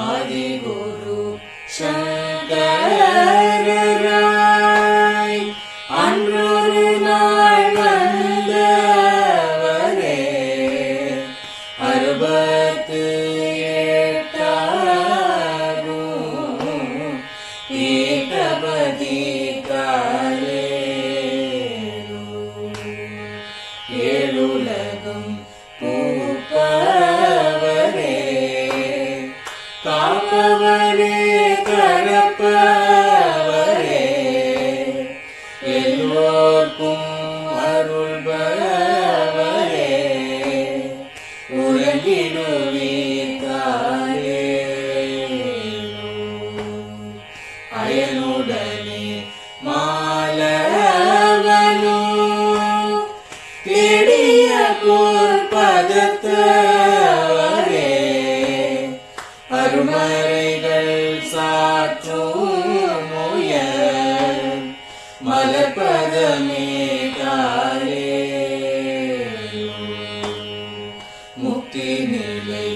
ஆதிகுரு சங்கரராய் அன்றொரு நாள் வந்தவரே 68 ஏகபதி காலே ஏழுலகம் பூப்பவரே காப்பவரே கரப்பவரே எல்லோர்க்கும் அருள்பவரே உலகிடுவீர்காலே அயனுடனே மாலவனோ தேடிய பொற்பதத்தவரே அருமறைகள் சாற்றும் முயல் மலர்பதமே காலே முக்தி நிலை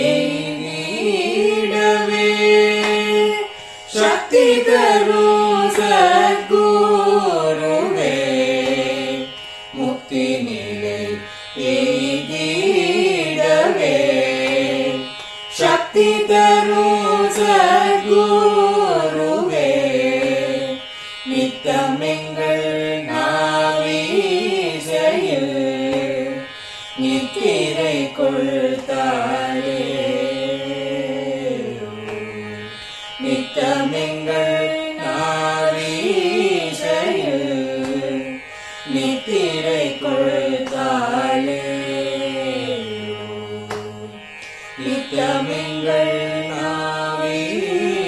எய்திடவே சக்தி தரும் சத்குருவே முக்தி நிலை எய்திடவே சக்தி தரும் சத்குருவே நித்தமெங்கள் நாவீசையில் நித்திரை கொள்தாயே நித்தமெங்கள் நாவீசையில் நித்திரை கொள்தாயே நித்தமெங்கள் நாவீசையில்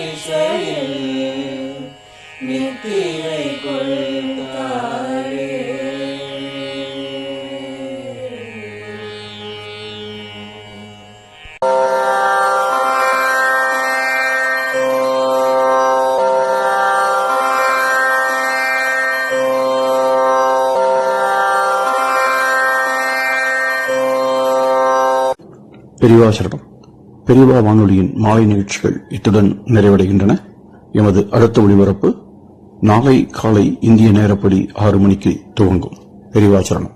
நித்திரை கொள்தாயே. பெரியவா சரணம். பெரியவா வானொலியின் மாலை நிகழ்ச்சிகள் இத்துடன் நிறைவடைகின்றன. எமது அடுத்த ஒளிபரப்பு நாளை காலை இந்திய நேரப்படி 6 மணிக்கு துவங்கும். பெரியவா சரணம்.